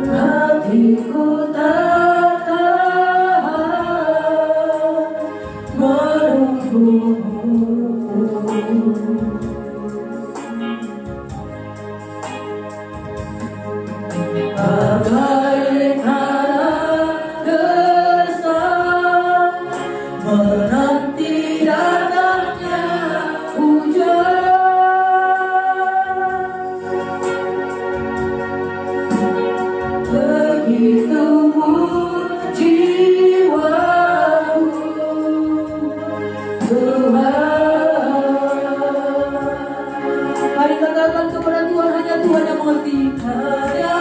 hatiku tak tahan menunggu-Mu. Bagaikan gersang menanti datangnya hujan, begitu pun jiwaku Tuhan. Mari katakan kepada Tuhan, hanya Tuhan yang mengerti. Hanya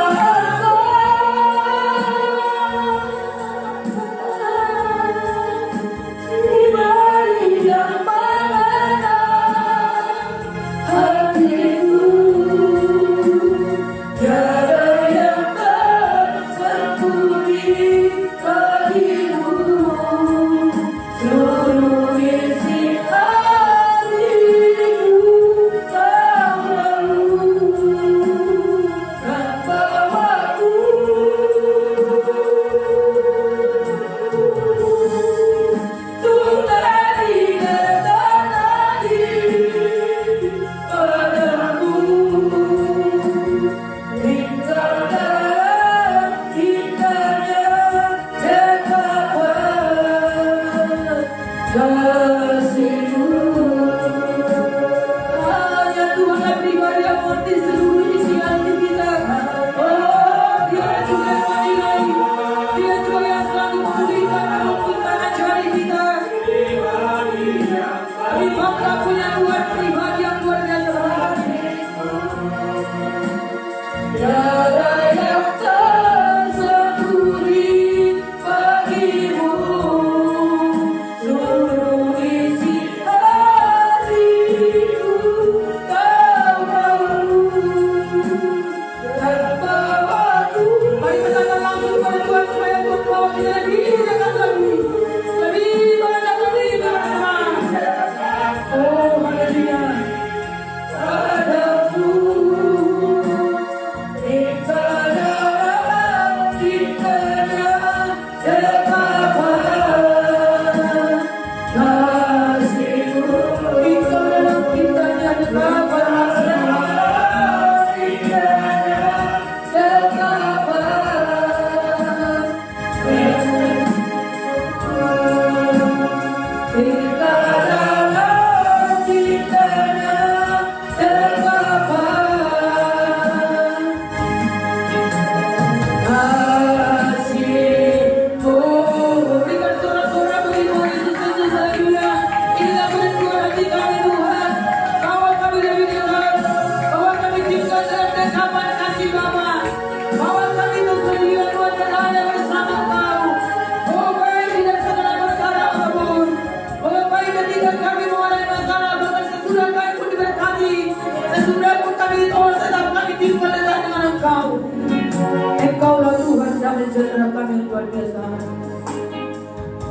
saudara kami yang luar biasa.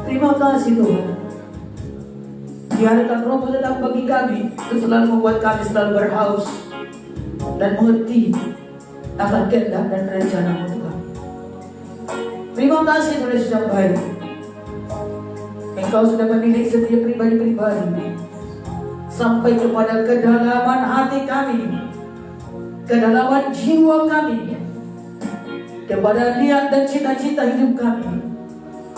Terima kasih Tuhan. Biarkan Roh tetap bagi kami untuk selalu membuat kami selalu berhaus dan mengerti akan kehendak dan rencana-Mu Tuhan. Terima kasih Tuhan Yesus yang baik. Engkau sudah memilih setiap pribadi-pribadi sampai kepada kedalaman hati kami, kedalaman jiwa kami, kepada niat dan cita-cita hidup kami,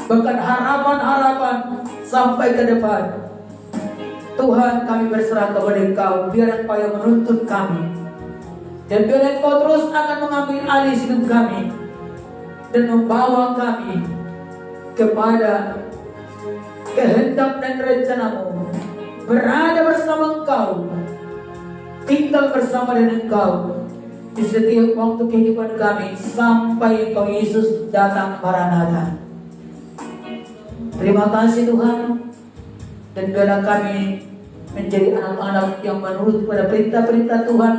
bahkan harapan-harapan sampai ke depan. Tuhan, kami berserah kepada Engkau. Biar Engkau yang menuntun kami, dan biar Engkau terus akan mengambil alih hidup kami dan membawa kami kepada kehendak dan rencana-Mu, berada bersama Engkau, tinggal bersama dengan Engkau di setiap waktu kehidupan kami sampai Engkau Yesus datang Maranatha. Terima kasih Tuhan, dan biarlah kami menjadi anak-anak yang menurut pada perintah-perintah Tuhan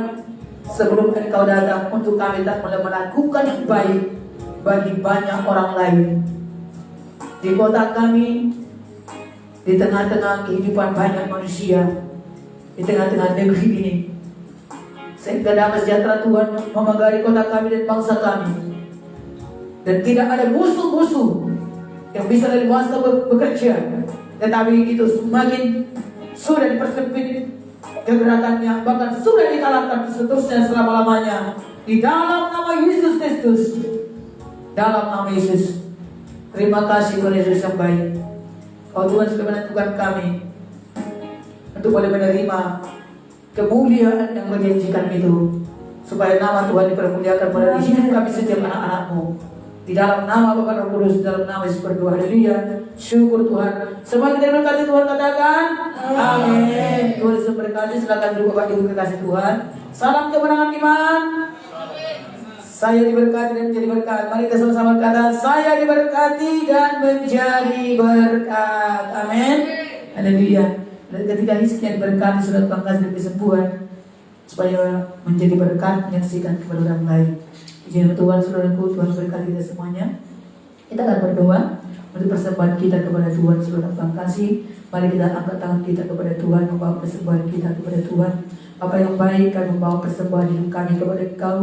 sebelum Engkau datang, untuk kami tak melakukan yang baik bagi banyak orang lain di kota kami, di tengah-tengah kehidupan banyak manusia, di tengah-tengah negeri ini, sehingga damai sejahtera Tuhan memagari kota kami dan bangsa kami, dan tidak ada musuh-musuh yang bisa dari masa bekerja, tetapi itu semakin sudah dipersempit kegerakannya, bahkan sudah dikalahkan seterusnya selama-lamanya di dalam nama Yesus Kristus, dalam nama Yesus. Terima kasih Tuhan Yesus yang baik. Kau Tuhan sudah menentukan kami untuk boleh menerima kemuliaan yang menjanjikan itu, supaya nama Tuhan dipermuliakan pada hidup kami setiap anak-anak-Mu. Di dalam nama Bapa Roh Kudus, dalam nama Yesus berdoa. Haleluya. Syukur Tuhan. Semua kita berkati Tuhan katakan amin. Tuhan Yesus berkati. Silakan duduk Bapak Ibu kekasih Tuhan. Salam kemenangan iman. Saya diberkati dan menjadi berkat. Mari kita sama-sama kata, saya diberkati dan menjadi berkat. Amin. Haleluya. Dan ketika Hizkia diberkati sudah pangkas dan kesembuhan, supaya menjadi berkat menyaksikan kepada orang lain. Ijin Tuhan, saudaraku, Tuhan berkati kita semuanya. Kita akan berdoa untuk persembahan kita kepada Tuhan. Saudara pangkasi, mari kita angkat tangan kita kepada Tuhan, membawa persembahan kita kepada Tuhan. Apa yang baik, kami membawa persembahan hidup kami kepada Engkau,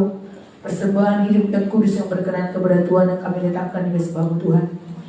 persembahan hidup yang kudus yang berkenan kepada Tuhan, yang kami letakkan di mesbah Tuhan.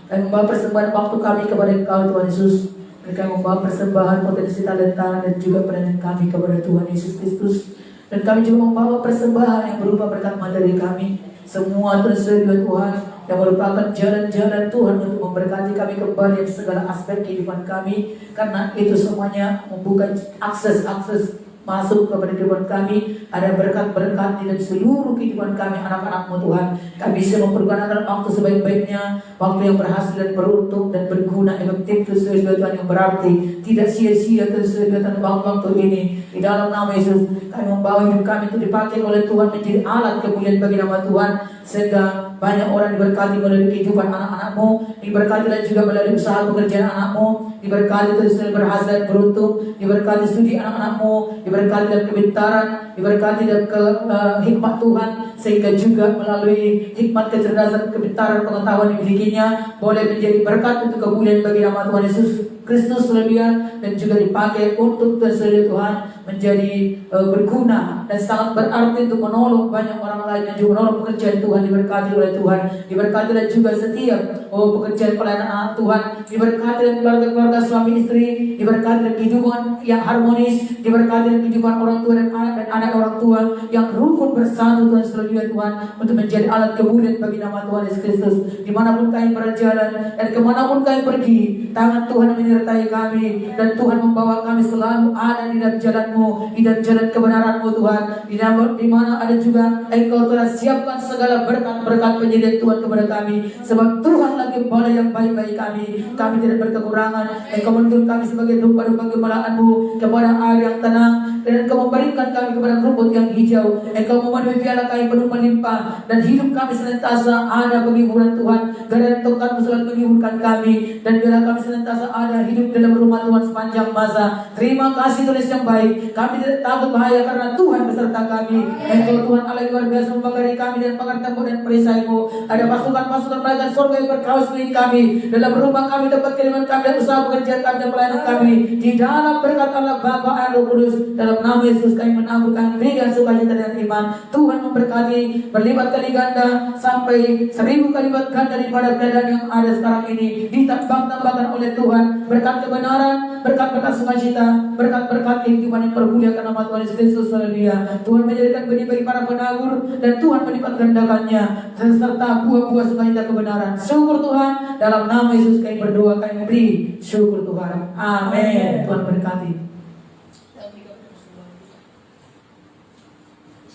Kami membawa persembahan waktu kami kepada Engkau Tuhan Yesus. Mereka membawa persembahan potensi talenta dan juga peranan kami kepada Tuhan Yesus Kristus. Dan kami juga membawa persembahan yang berupa berkat materi kami. Semua tersedia Tuhan, yang merupakan jalan-jalan Tuhan untuk memberkati kami kembali di segala aspek kehidupan kami. Karena itu semuanya membuka akses-akses masuk kepada kehidupan kami. Ada berkat-berkat di dalam seluruh kehidupan kami, anak-anak-Mu Tuhan. Kami bisa mempergunakan waktu sebaik-baiknya, waktu yang berhasil dan beruntung dan berguna, efektif sesuai Tuhan, yang berarti tidak sia-sia sesuai Tuhan waktu ini. Di dalam nama Yesus, kami membawa hidup kami itu dipakai oleh Tuhan menjadi alat kemuliaan bagi nama Tuhan, sehingga banyak orang diberkati melalui kehidupan anak-anak-Mu, diberkati dan juga melalui usaha pekerjaan anak-Mu, diberkati terus berhasil dan beruntung, diberkati studi anak-anak-Mu, diberkati dalam kebintaran, diberkati dalam hikmat Tuhan, sehingga juga melalui hikmat, kecerdasan, kebintaran, pengetahuan yang dimilikinya boleh menjadi berkat untuk kemuliaan bagi nama Tuhan Yesus Kristus lebih, dan juga dipakai untuk tersedia Tuhan menjadi berguna dan sangat berarti untuk menolong banyak orang lain, dan juga menolong pekerjaan Tuhan. Diberkati oleh Tuhan, diberkati dan juga setiap pekerjaan pelayanan anak Tuhan, diberkati dan keluarga-keluarga suami istri, diberkati dan kehidupan yang harmonis, diberkati dan kehidupan orang tua dan anak orang tua yang rukun bersatu Tuhan seluruh Tuhan, untuk menjadi alat kemuliaan bagi nama Tuhan Yesus Kristus. Dimanapun kami berjalan dan kemanapun kami pergi, tangan Tuhan menyertai kami, dan Tuhan membawa kami selalu ada di dalam jalan-Mu, di dalam jalan kebenaran-Mu Tuhan. Di mana ada juga Engkau telah siapkan segala berkat-berkat penyediaan Tuhan kepada kami, sebab Tuhan lagi membawa yang baik bagi kami. Kami tidak berkekurangan. Engkau menuntun kami sebagai domba-domba gembalaan-Mu kepada air yang tenang, dan Engkau memberikan kami kepada rumput yang hijau. Engkau memenuhi piala kami penuh melimpah, dan hidup kami senantiasa ada penghiburan Tuhan. Karena tongkat-Mu selalu menghiburkan kami, dan biarlah kami senantiasa ada hidup dalam rumah Tuhan sepanjang masa. Terima kasih tulis yang baik. Kami tidak takut bahaya karena Tuhan beserta kami. Engkau Tuhan Allah yang luar biasa membagari kami dan pagar-tembok dan perisai-Mu. Ada pasukan-pasukan malaikat surga yang berkawas milik kami. Dalam rumah kami, tempat kediaman kami, dan usaha pekerjaan kami dan pelayanan kami. Di dalam berkat Allah Bapa dan Roh Kudus, dalam nama Yesus kami menaburkan dengan sukacita dan iman. Tuhan memberkati berlipat kali ganda sampai 1000 kalimat ganda daripada keadaan yang ada sekarang ini. Ditambah-tambahkan oleh Tuhan berkat kebenaran, berkat-berkat sukacita, berkat-berkat kehidupan yang bermulia karena nama Tuhan Yesus Kristus. Haleluya. Tuhan menjadikan benih bagi para penabur, dan Tuhan melipat gandakannya serta buah-buah sukacita kebenaran. Syukur Tuhan, dalam nama Yesus kami berdoa, kami beri syukur Tuhan. Amin. Tuhan berkati.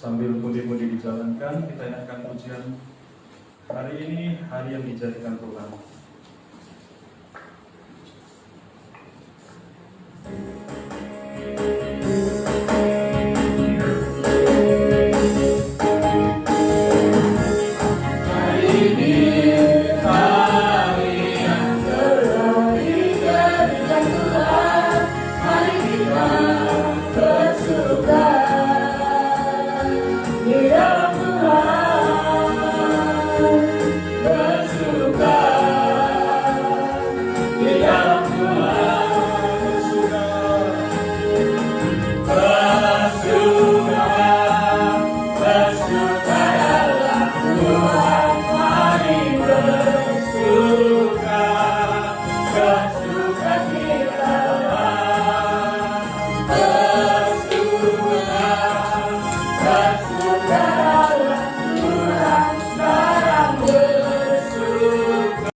Sambil puji-puji dijalankan, kita ingatkan pujian hari ini, hari yang dijadikan Tuhan.